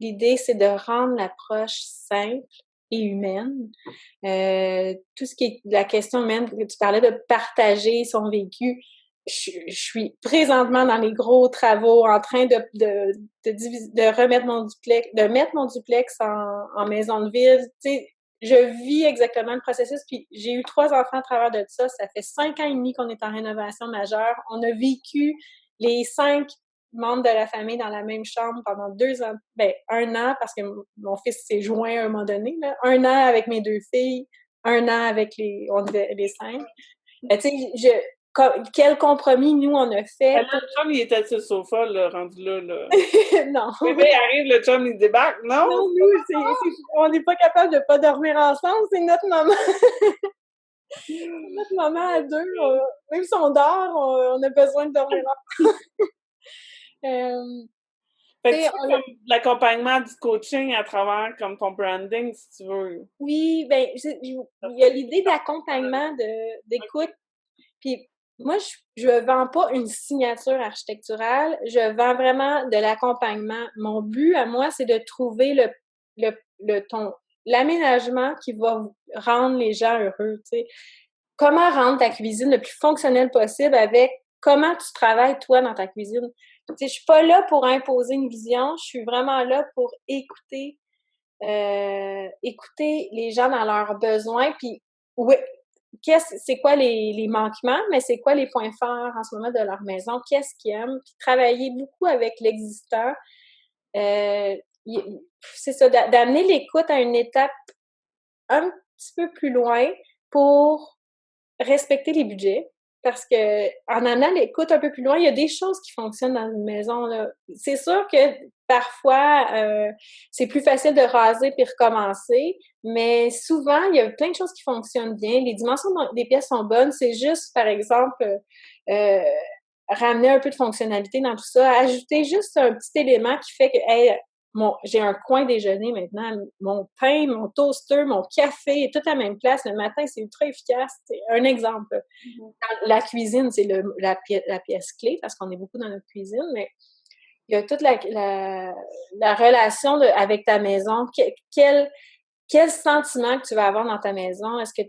L'idée, c'est de rendre l'approche simple et humaine. Tout ce qui est la question humaine, tu parlais de partager son vécu. Je suis présentement dans les gros travaux en train de remettre mon duplex, de mettre mon duplex en maison de ville. Tu sais, je vis exactement le processus, puis j'ai eu 3 enfants à travers de ça. Ça fait 5 ans et demi qu'on est en rénovation majeure. On a vécu les 5 membres de la famille dans la même chambre pendant 2 ans. Ben, 1 an, parce que mon fils s'est joint à un moment donné, là. 1 an avec mes 2 filles, 1 an avec les 5. Tu sais, quel compromis, nous, on a fait. Le chum, il était sur le sofa, là, rendu là. Non. Le bébé arrive, le chum, il débarque, non? Non, nous, on n'est pas capable de pas dormir ensemble, c'est notre moment. Notre moment à deux. Même si on dort, on a besoin de dormir ensemble. Fait que c'est comme l'accompagnement du coaching à travers comme ton branding, si tu veux. Oui, ben il y a l'idée d'accompagnement, d'écoute. Puis moi, je vends pas une signature architecturale, je vends vraiment de l'accompagnement. Mon but à moi, c'est de trouver l'aménagement qui va rendre les gens heureux, tu sais. Comment rendre ta cuisine le plus fonctionnelle possible avec comment tu travailles toi dans ta cuisine. Tu sais, je suis pas là pour imposer une vision, je suis vraiment là pour écouter les gens dans leurs besoins, puis oui, c'est quoi les manquements, mais c'est quoi les points forts en ce moment de leur maison, qu'est-ce qu'ils aiment, puis travailler beaucoup avec l'existant. C'est ça, d'amener l'écoute à une étape un petit peu plus loin pour respecter les budgets. Parce que en amenant l'écoute un peu plus loin, il y a des choses qui fonctionnent dans une maison, là. C'est sûr que parfois, c'est plus facile de raser puis recommencer, mais souvent, il y a plein de choses qui fonctionnent bien. Les dimensions des pièces sont bonnes. C'est juste, par exemple, ramener un peu de fonctionnalité dans tout ça, ajouter juste un petit élément qui fait que, hey, j'ai un coin déjeuner maintenant, mon pain, mon toaster, mon café, tout à la même place. Le matin, c'est ultra efficace. C'est un exemple. La cuisine, c'est la pièce clé, parce qu'on est beaucoup dans notre cuisine, mais il y a toute la relation avec ta maison. Quel sentiment que tu vas avoir dans ta maison? Est-ce que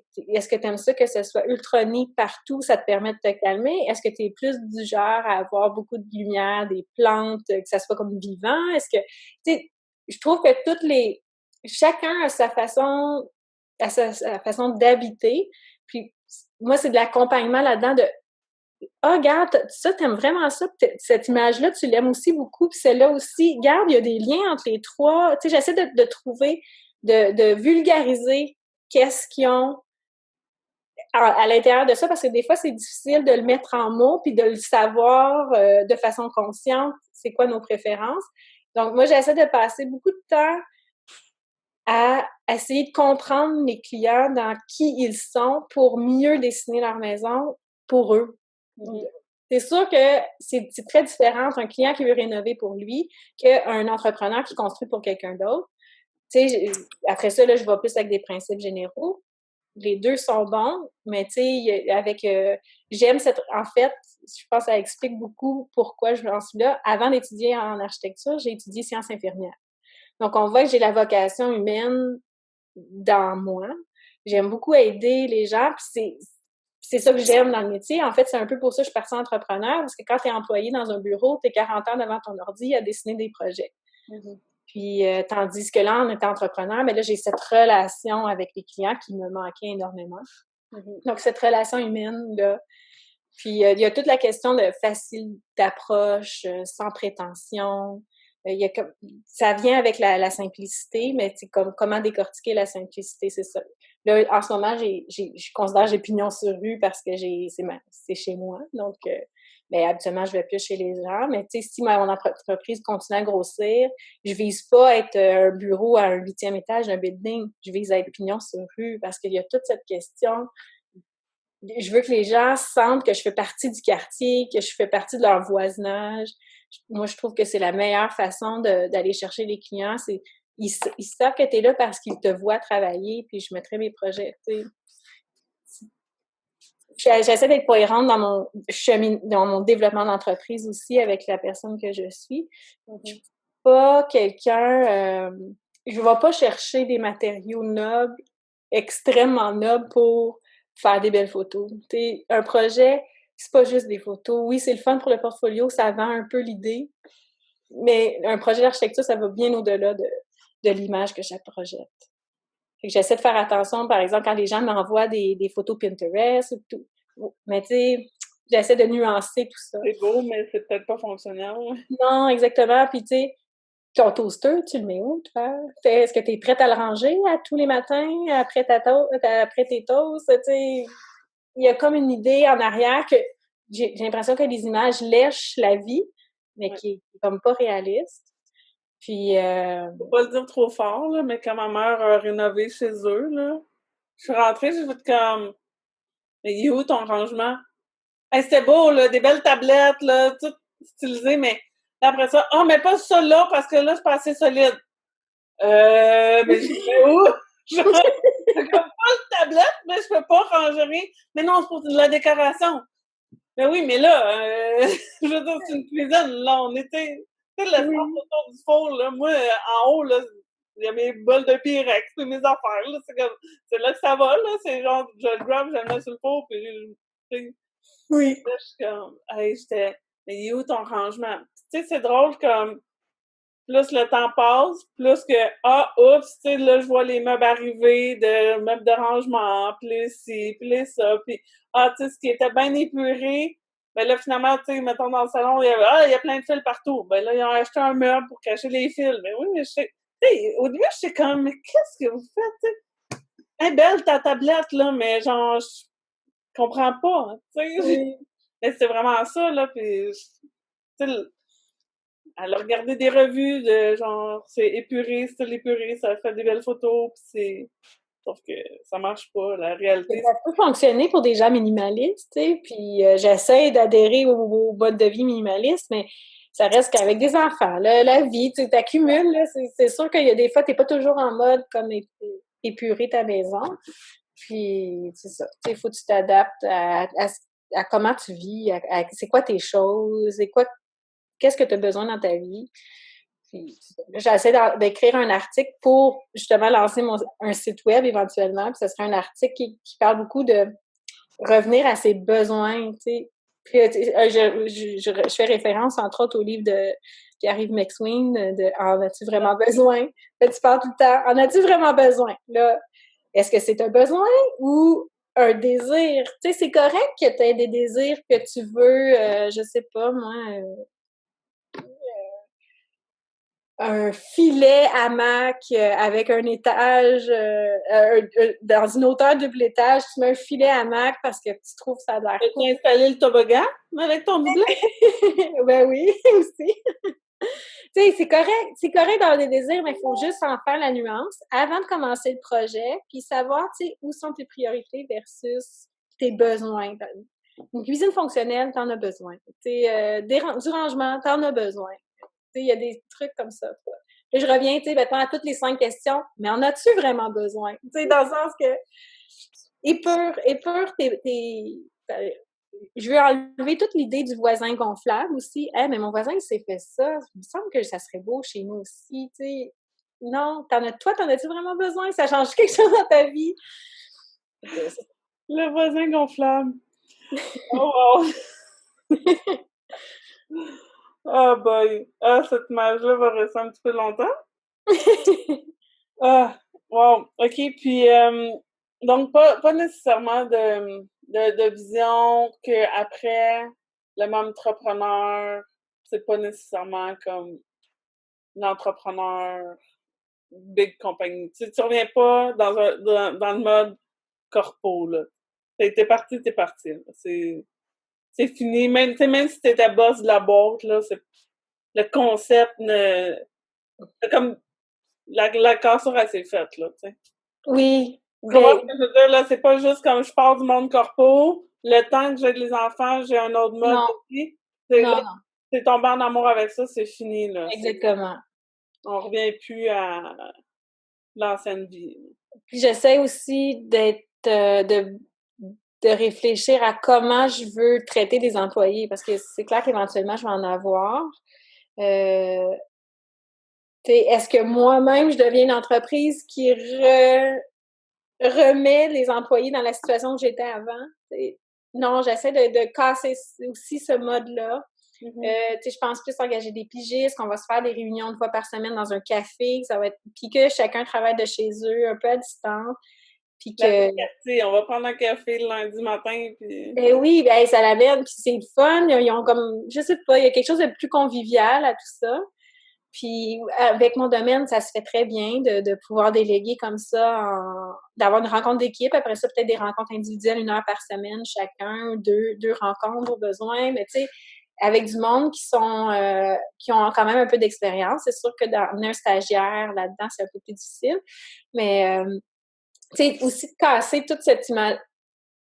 tu aimes ça que ce soit ultra neat partout, ça te permet de te calmer? Est-ce que tu es plus du genre à avoir beaucoup de lumière, des plantes, que ça soit comme vivant? Est-ce que, tu sais, je trouve que chacun a sa façon d'habiter. Puis moi, c'est de l'accompagnement là-dedans de regarde, ça, t'aimes vraiment ça, cette image-là, tu l'aimes aussi beaucoup, puis celle-là aussi. Regarde, il y a des liens entre les trois. Tu sais, j'essaie de trouver, de vulgariser qu'est-ce qu'ils ont à l'intérieur de ça, parce que des fois, c'est difficile de le mettre en mots, puis de le savoir de façon consciente, c'est quoi nos préférences. Donc, moi, j'essaie de passer beaucoup de temps à essayer de comprendre mes clients dans qui ils sont pour mieux dessiner leur maison pour eux. C'est sûr que c'est très différent entre un client qui veut rénover pour lui qu'un entrepreneur qui construit pour quelqu'un d'autre. Tu sais, après ça, là, je vais plus avec des principes généraux. Les deux sont bons, mais tu sais, en fait, je pense que ça explique beaucoup pourquoi je en suis là. Avant d'étudier en architecture, j'ai étudié sciences infirmières. Donc, on voit que j'ai la vocation humaine dans moi. J'aime beaucoup aider les gens, puis c'est ça que j'aime dans le métier. En fait, c'est un peu pour ça que je suis partie entrepreneur, parce que quand tu es employé dans un bureau, tu es 40 ans devant ton ordi à dessiner des projets. Puis, tandis que là, en étant entrepreneur, mais là, j'ai cette relation avec les clients qui me manquait énormément. Donc, cette relation humaine-là. Puis, il y a toute la question de facile d'approche, sans prétention. Ça vient avec la simplicité, mais c'est comme comment décortiquer la simplicité, c'est ça. Là, en ce moment, je considère que j'ai pignon sur rue parce que c'est chez moi. Donc, habituellement, je vais plus chez les gens. Mais tu sais, si mon entreprise continue à grossir, je vise pas à être un bureau à un 8e étage d'un building. Je vise à être pignon sur rue parce qu'il y a toute cette question je veux que les gens sentent que je fais partie du quartier, que je fais partie de leur voisinage. Moi, je trouve que c'est la meilleure façon d'aller chercher les clients. Ils savent que tu es là parce qu'ils te voient travailler, puis je mettrai mes projets. J'essaie d'être cohérente dans mon développement d'entreprise aussi avec la personne que je suis. Je suis pas quelqu'un... je vais pas chercher des matériaux nobles, extrêmement nobles pour faire des belles photos. Un projet, c'est pas juste des photos. Oui, c'est le fun pour le portfolio, ça vend un peu l'idée, mais un projet d'architecture, ça va bien au-delà de l'image que je projette. J'essaie de faire attention, par exemple, quand les gens m'envoient des photos Pinterest ou tout. Mais tu sais, j'essaie de nuancer tout ça. C'est beau, mais c'est peut-être pas fonctionnel. Non, exactement. Puis tu sais, ton toaster, tu le mets où, toi? Est-ce que tu es prête à le ranger à tous les matins après tes toasts? Tu sais, il y a comme une idée en arrière que j'ai l'impression que les images lèchent la vie, mais qui est comme pas réaliste. Puis... Faut pas le dire trop fort, là, mais quand ma mère a rénové chez eux, là, je suis rentrée, j'ai fait comme... Mais il est où ton rangement? Hey, c'était beau, là, des belles tablettes, là, tout stylisé, mais après ça, mais pas ça là, parce que là, c'est pas assez solide. Mais je fais où? Je comme pas de tablette, mais je peux pas ranger rien. Mais non, c'est pour de la décoration. Mais oui, mais là, je veux dire, c'est une cuisine, là, on était, tu sais, le centre autour du four, là, moi, en haut, là, il y a mes bols de Pyrex, c'est mes affaires, là, c'est là que ça va, là, c'est genre, je le grab, je le mets sur le four, puis oui. Là, je suis comme, hey, mais il est où ton rangement? Tu sais, c'est drôle comme, plus le temps passe, plus que, oups, tu sais, là, je vois les meubles arriver, de meubles de rangement, plus ci, plus ça, puis, tu sais, ce qui était bien épuré, ben là, finalement, tu sais, mettons dans le salon, il y a plein de fils partout. Ben là, ils ont acheté un meuble pour cacher les fils. Ben oui, mais tu sais, au début, j'étais comme, mais qu'est-ce que vous faites, tu sais? Hey, belle ta tablette, là, mais genre, je comprends pas, hein, tu sais. Mais c'est vraiment ça, là, puis, tu sais, elle a regardé des revues de genre, c'est épuré, style épuré, ça fait des belles photos, puis c'est... Sauf que ça marche pas, la réalité. Ça peut fonctionner pour des gens minimalistes, tu sais, puis j'essaie d'adhérer au mode de vie minimaliste, mais ça reste qu'avec des enfants, là, la vie, tu t'accumules, là, c'est sûr qu'il y a des fois, t'es pas toujours en mode comme épurer ta maison, puis c'est ça, tu sais, il faut que tu t'adaptes à comment tu vis, c'est quoi tes choses, qu'est-ce que tu as besoin dans ta vie. Puis, j'essaie d'écrire un article pour justement lancer un site web éventuellement. Puis, ce serait un article qui parle beaucoup de revenir à ses besoins. Tu sais. Puis, je fais référence, entre autres, au livre de Pierre-Yves McSween de En as-tu vraiment besoin? Là, tu parles tout le temps. En as-tu vraiment besoin? Là, est-ce que c'est un besoin ou un désir? Tu sais, c'est correct que tu aies des désirs que tu veux, je sais pas, moi. Un filet hamac avec un étage, dans une hauteur double étage, tu mets un filet hamac parce que tu trouves ça a l'air cool. Tu as installé le toboggan avec ton doublé? Ben oui, aussi. Tu sais, c'est correct d'avoir des désirs, mais il faut juste en faire la nuance avant de commencer le projet, puis savoir, tu sais, où sont tes priorités versus tes besoins. Une cuisine fonctionnelle, t'en as besoin. Tu sais, du rangement, t'en as besoin. Il y a des trucs comme ça. Puis je reviens, tu sais, maintenant à toutes les 5 questions, mais en as-tu vraiment besoin? Tu sais, dans le sens que épure je veux enlever toute l'idée du voisin gonflable aussi. Mais mon voisin, il s'est fait ça. Il me semble que ça serait beau chez nous aussi, tu sais. Non, t'en as-tu vraiment besoin? Ça change quelque chose dans ta vie? Le voisin gonflable. Oh wow! Ah boy! Cette image-là va rester un petit peu longtemps. Wow! OK, puis donc pas nécessairement de vision qu'après le même entrepreneur, c'est pas nécessairement comme l'entrepreneur big company. Tu reviens pas dans le mode corpo, là. T'es parti, là. C'est fini. Même si t'étais boss de la boîte, là, le concept c'est comme la cassure, elle s'est faite, là, tu sais. Oui, Comment ce que je veux dire, là, c'est pas juste comme je pars du monde corpo, le temps que j'ai les enfants, j'ai un autre mode aussi. Non. C'est tomber en amour avec ça, c'est fini, là. Exactement. On revient plus à l'ancienne vie. Puis j'essaie aussi de réfléchir à comment je veux traiter des employés, parce que c'est clair qu'éventuellement, je vais en avoir. Est-ce que moi-même, je deviens une entreprise qui remet les employés dans la situation où j'étais avant? Non, j'essaie de casser aussi ce mode-là. Je pense plus engager des pigistes, qu'on va se faire des réunions une fois par semaine dans un café, puis que chacun travaille de chez eux, un peu à distance. Puis que... on va prendre un café le lundi matin. Puis... oui, ça l'amène, puis c'est le fun. Ils ont comme, je sais pas, il y a quelque chose de plus convivial à tout ça. Puis avec mon domaine, ça se fait très bien de pouvoir déléguer comme ça, d'avoir une rencontre d'équipe. Après ça, peut-être des rencontres individuelles, 1 heure par semaine chacun, deux rencontres au besoin. Mais tu sais, avec du monde qui ont quand même un peu d'expérience. C'est sûr que un stagiaire là-dedans, c'est un peu plus difficile. Mais tu sais, aussi de casser toute cette image,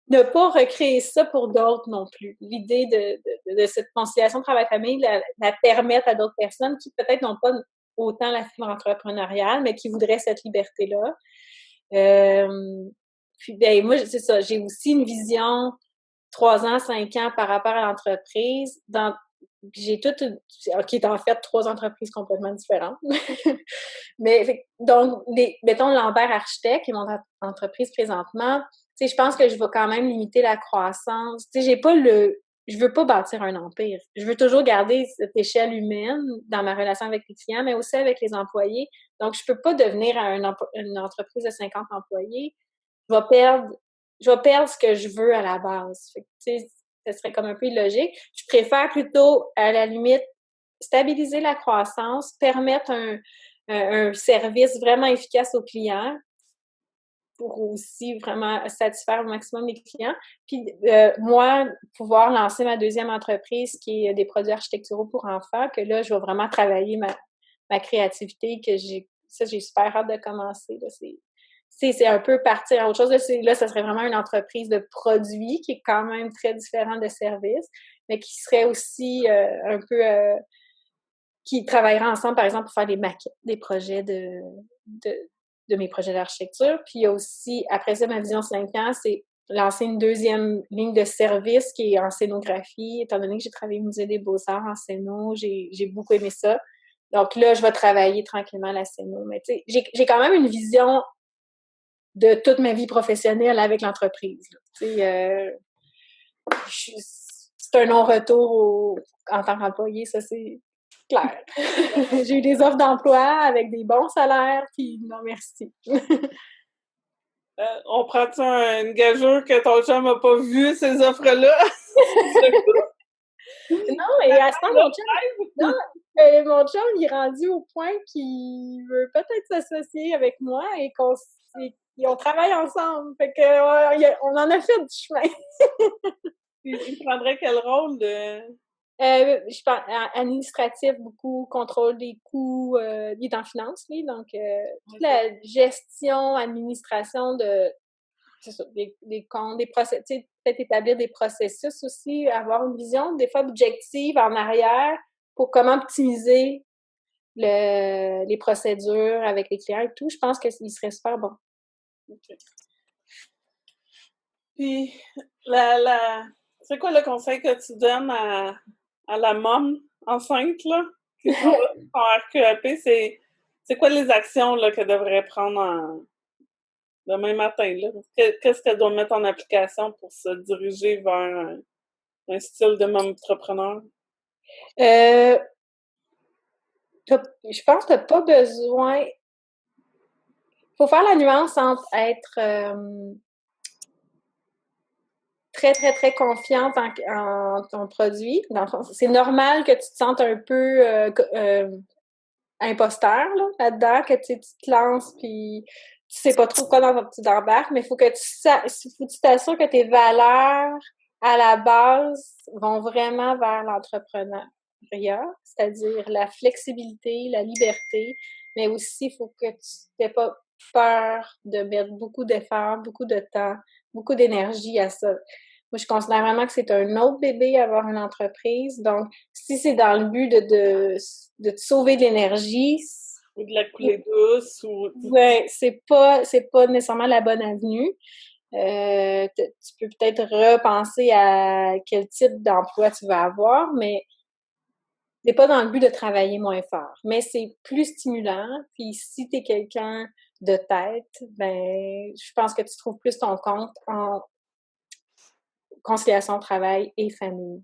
ne pas recréer ça pour d'autres non plus. L'idée de cette conciliation travail-famille, la permettre à d'autres personnes qui peut-être n'ont pas autant la fibre entrepreneuriale, mais qui voudraient cette liberté-là. Puis, moi, c'est ça, j'ai aussi une vision 3 ans, 5 ans par rapport à l'entreprise. J'ai qui est en fait 3 entreprises complètement différentes. Mais donc, mettons Lambert Architecte, qui est mon entreprise présentement, je pense que je vais quand même limiter la croissance. Je veux pas bâtir un empire. Je veux toujours garder cette échelle humaine dans ma relation avec les clients, mais aussi avec les employés. Donc, je peux pas devenir une entreprise de 50 employés. Je vais perdre ce que je veux à la base. Ça serait comme un peu illogique. Je préfère plutôt, à la limite, stabiliser la croissance, permettre un service vraiment efficace aux clients pour aussi vraiment satisfaire au maximum mes clients. Puis moi, pouvoir lancer ma deuxième entreprise qui est des produits architecturaux pour enfants, que là, je vais vraiment travailler ma créativité, j'ai super hâte de commencer. Là, c'est un peu partir à autre chose. Là, ça serait vraiment une entreprise de produits qui est quand même très différent de services, mais qui serait aussi un peu... qui travaillera ensemble, par exemple, pour faire des maquettes, des projets de mes projets d'architecture. Puis il y a aussi, après ça, ma vision 5 ans, c'est lancer une deuxième ligne de service qui est en scénographie. Étant donné que j'ai travaillé au Musée des Beaux-Arts en scéno, j'ai beaucoup aimé ça. Donc là, je vais travailler tranquillement la scéno. Mais tu sais, j'ai quand même une vision de toute ma vie professionnelle avec l'entreprise. Tu sais, c'est un non-retour en tant qu'employé, ça c'est clair. J'ai eu des offres d'emploi avec des bons salaires, puis non merci. On prend-tu une gageure que ton chum n'a pas vu ces offres-là? Non, mais à ce temps, mon chum, il est rendu au point qu'il veut peut-être s'associer avec moi et qu'on travaille ensemble. Fait que on en a fait du chemin. Il prendrait quel rôle de... je pense administratif, beaucoup, contrôle des coûts. Il est en finance, lui, donc toute la gestion, administration des comptes, des processus, peut-être établir des processus aussi, avoir une vision, des fois objective en arrière pour comment optimiser les procédures avec les clients et tout. Je pense qu'il serait super bon. Okay. Puis, c'est quoi le conseil que tu donnes à la môme enceinte, là, qui s'en va en RQAP? C'est quoi les actions là, qu'elle devrait prendre demain matin? Là? Qu'est-ce qu'elle doit mettre en application pour se diriger vers un style de môme entrepreneur? Je pense que tu n'as pas besoin... Il faut faire la nuance entre être... très, très, très confiante en ton produit. C'est normal que tu te sentes un peu imposteur là-dedans, que tu te lances puis tu sais pas trop quoi dans tu t'embarques, mais il faut que tu t'assures que tes valeurs à la base vont vraiment vers l'entrepreneuriat, c'est-à-dire la flexibilité, la liberté, mais aussi il faut que tu peur de mettre beaucoup d'efforts, beaucoup de temps, beaucoup d'énergie à ça. Moi, je considère vraiment que c'est un autre bébé avoir une entreprise. Donc, si c'est dans le but de te sauver de l'énergie, ou de la coulée douce, ou... ouais, c'est pas nécessairement la bonne avenue. Tu peux peut-être repenser à quel type d'emploi tu vas avoir, mais c'est pas dans le but de travailler moins fort. Mais c'est plus stimulant. Puis si tu es quelqu'un de tête, ben je pense que tu trouves plus ton compte en conciliation travail et famille.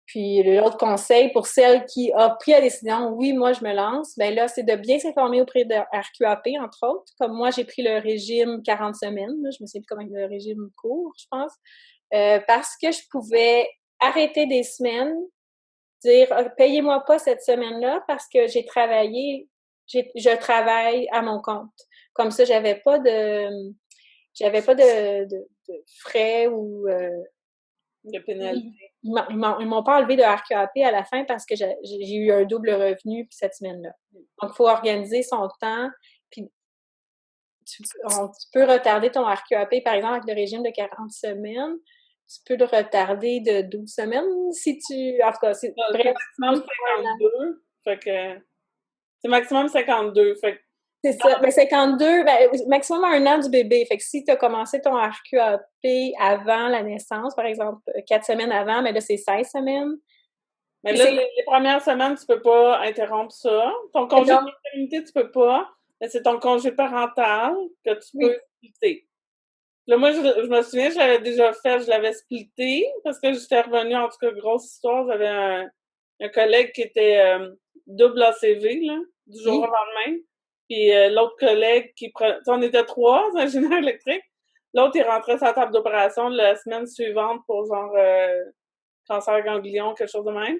Puis l'autre conseil pour celle qui a pris la décision, oui, moi je me lance, ben là, c'est de bien s'informer auprès de RQAP, entre autres. Comme moi, j'ai pris le régime 40 semaines, là, je me souviens plus comment le régime court, je pense, parce que je pouvais arrêter des semaines, dire payez-moi pas cette semaine-là parce que je travaille à mon compte. Comme ça, j'avais pas de frais ou de pénalité. Ils m'ont pas enlevé de RQAP à la fin parce que j'ai eu un double revenu cette semaine-là. Donc, il faut organiser son temps. Puis, tu peux retarder ton RQAP, par exemple, avec le régime de 40 semaines. Tu peux le retarder de 12 semaines si tu... En tout cas, c'est maximum 52. Fait que... C'est maximum 52. Fait que... C'est ça. Ben, 52, maximum 1 an du bébé. Fait que si tu as commencé ton RQAP avant la naissance, par exemple, 4 semaines avant, mais là, c'est 16 semaines. Mais là, les premières semaines, tu peux pas interrompre ça. Ton congé de maternité, tu peux pas. Mais c'est ton congé parental que tu peux splitter. Là, moi, je me souviens, je l'avais déjà fait, je l'avais splitté parce que j'étais revenue, en tout cas, grosse histoire. J'avais un collègue qui était double ACV, là, du jour au lendemain. Puis l'autre collègue qui prenait... On était 3 ingénieurs électriques. L'autre, il rentrait sa table d'opération la semaine suivante pour genre cancer ganglion, quelque chose de même.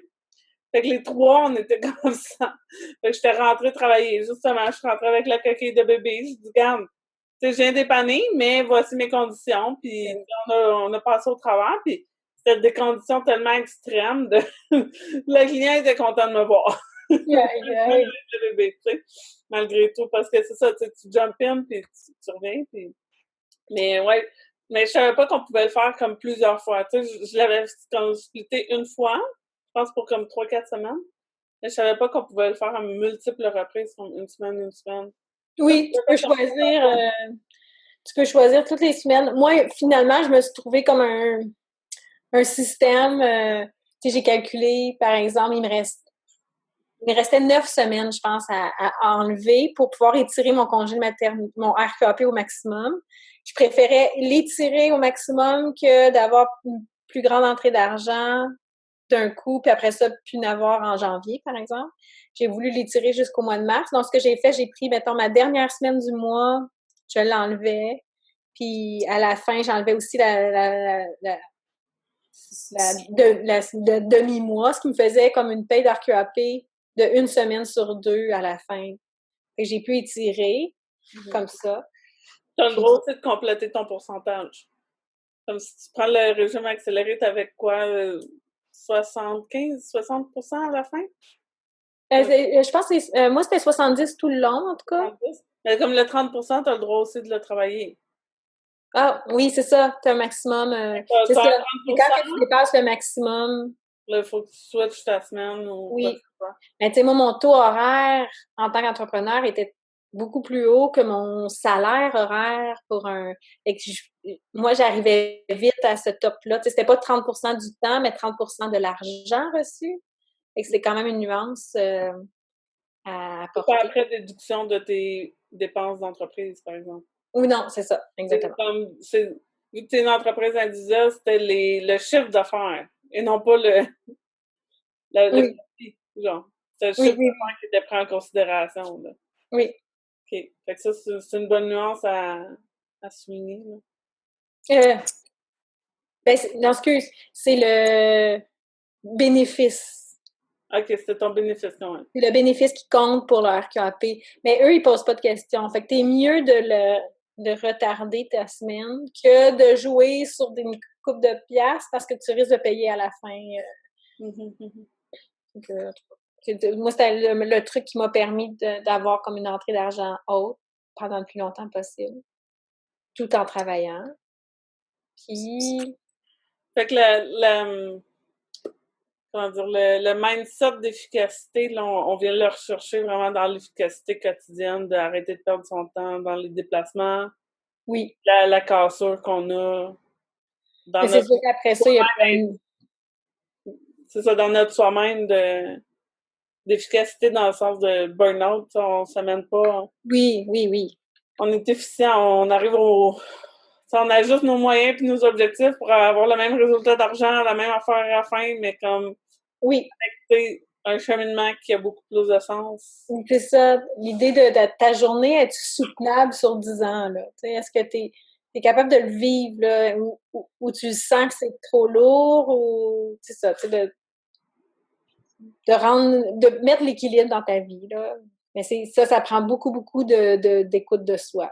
Fait que les 3, on était comme ça. Fait que j'étais rentrée travailler. Justement, je suis rentrée avec la coquille de bébé. Je dis, garde, tu sais, je viens dépanner, mais voici mes conditions. Puis on a passé au travers. Puis c'était des conditions tellement extrêmes. Le client était content de me voir. Le bébé, tu sais, malgré tout. Parce que c'est ça, tu jump in, puis tu reviens. Puis... Mais ouais, mais je savais pas qu'on pouvait le faire comme plusieurs fois. Tu sais, je l'avais splitté une fois, je pense pour comme 3-4 semaines. Mais je savais pas qu'on pouvait le faire à multiples reprises, comme une semaine. Oui, tu peux choisir toutes les semaines. Moi, finalement, je me suis trouvée comme un système. Tu sais, j'ai calculé, par exemple, il me restait 9 semaines, je pense, à enlever pour pouvoir étirer mon congé de maternité, mon RQAP au maximum. Je préférais l'étirer au maximum que d'avoir une plus grande entrée d'argent d'un coup, puis après ça, plus n'avoir en janvier, par exemple. J'ai voulu l'étirer jusqu'au mois de mars. Donc, ce que j'ai fait, j'ai pris, mettons, ma dernière semaine du mois, je l'enlevais. Puis, à la fin, j'enlevais aussi la demi-mois, ce qui me faisait comme une paye d'RQAP de 1 semaine sur 2 à la fin. Et j'ai pu étirer comme ça. Tu as le droit aussi de compléter ton pourcentage. Comme si tu prends le régime accéléré, tu avais quoi? 60% à la fin? Je pense que moi, c'était 70 tout le long, en tout cas. 70? Mais comme le 30%, tu as le droit aussi de le travailler. Ah, oui, c'est ça. Tu as un maximum. C'est ça. Et quand tu dépasses le maximum. Là, il faut que tu switches ta semaine ou quoi que ce soit. Mais tu sais, moi, mon taux horaire en tant qu'entrepreneur était beaucoup plus haut que mon salaire horaire pour un. Moi, j'arrivais vite à ce top-là. Tu sais, c'était pas 30% du temps, mais 30% de l'argent reçu. Fait que c'est quand même une nuance à apporter. Pas après déduction de tes dépenses d'entreprise, par exemple. Oui, non, c'est ça, exactement. Vu que tu es une entreprise individuelle, c'était le chiffre d'affaires et non pas le prix, genre. C'est le chiffre d'affaires qui était pris en considération. Là. Oui. OK. Fait que ça, c'est une bonne nuance à souligner. Non, excuse, c'est le bénéfice. OK, c'était ton bénéfice, quand même. C'est le bénéfice qui compte pour le RQAP. Mais eux, ils posent pas de questions. Fait que t'es mieux de retarder ta semaine que de jouer sur des coupes de piastres parce que tu risques de payer à la fin. Moi, c'était le truc qui m'a permis d'avoir comme une entrée d'argent haute pendant le plus longtemps possible, tout en travaillant. Puis... Fait que comment dire, le mindset d'efficacité, là, on vient le rechercher vraiment dans l'efficacité quotidienne, d'arrêter de perdre son temps dans les déplacements. Oui. La cassure qu'on a dans mais notre... c'est sûr qu'après ça, il y a plein... C'est ça, dans notre soi-même d'efficacité dans le sens de burn-out, on s'amène pas... Oui. On est efficient, on arrive au... On ajuste nos moyens puis nos objectifs pour avoir le même résultat d'argent, la même affaire à la fin, mais comme... Oui. C'est un cheminement qui a beaucoup plus de sens. C'est ça. L'idée de ta journée, est-tu soutenable sur 10 ans, là? T'sais, est-ce que tu es capable de le vivre, là, ou tu sens que c'est trop lourd, ou... C'est ça, tu sais, de mettre l'équilibre dans ta vie, là. Mais ça prend beaucoup d'écoute de soi.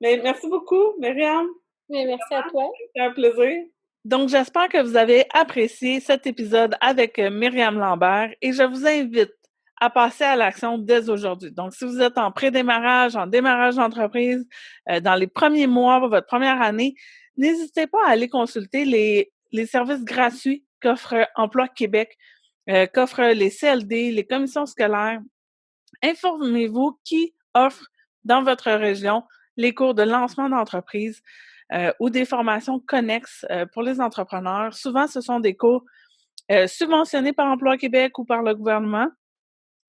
Mais merci beaucoup, Myriam. Mais merci à toi. C'était un plaisir. Donc, j'espère que vous avez apprécié cet épisode avec Myriam Lambert et je vous invite à passer à l'action dès aujourd'hui. Donc, si vous êtes en pré-démarrage, en démarrage d'entreprise, dans les premiers mois, votre première année, n'hésitez pas à aller consulter les services gratuits qu'offre Emploi Québec, qu'offrent les CLD, les commissions scolaires. Informez-vous qui offre dans votre région les cours de lancement d'entreprise ou des formations connexes pour les entrepreneurs. Souvent, ce sont des cours subventionnés par Emploi Québec ou par le gouvernement,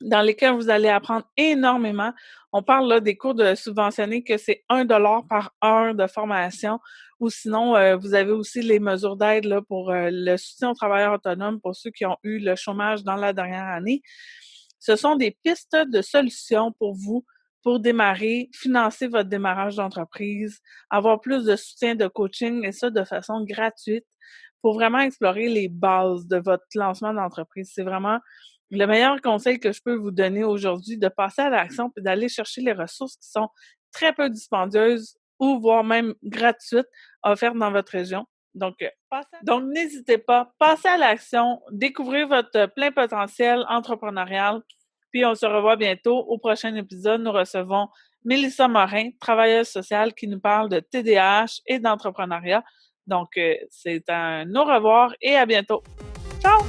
dans lesquels vous allez apprendre énormément. On parle là des cours de subventionnés que c'est 1 $ par heure de formation, ou sinon, vous avez aussi les mesures d'aide là, pour le soutien aux travailleurs autonomes pour ceux qui ont eu le chômage dans la dernière année. Ce sont des pistes de solutions pour vous pour démarrer, financer votre démarrage d'entreprise, avoir plus de soutien de coaching et ça de façon gratuite pour vraiment explorer les bases de votre lancement d'entreprise. C'est vraiment le meilleur conseil que je peux vous donner aujourd'hui, de passer à l'action et d'aller chercher les ressources qui sont très peu dispendieuses ou voire même gratuites offertes dans votre région. Donc, n'hésitez pas, passez à l'action, découvrez votre plein potentiel entrepreneurial. Puis on se revoit bientôt. Au prochain épisode, nous recevons Mélissa Morin, travailleuse sociale, qui nous parle de TDAH et d'entrepreneuriat. Donc, c'est un au revoir et à bientôt. Ciao!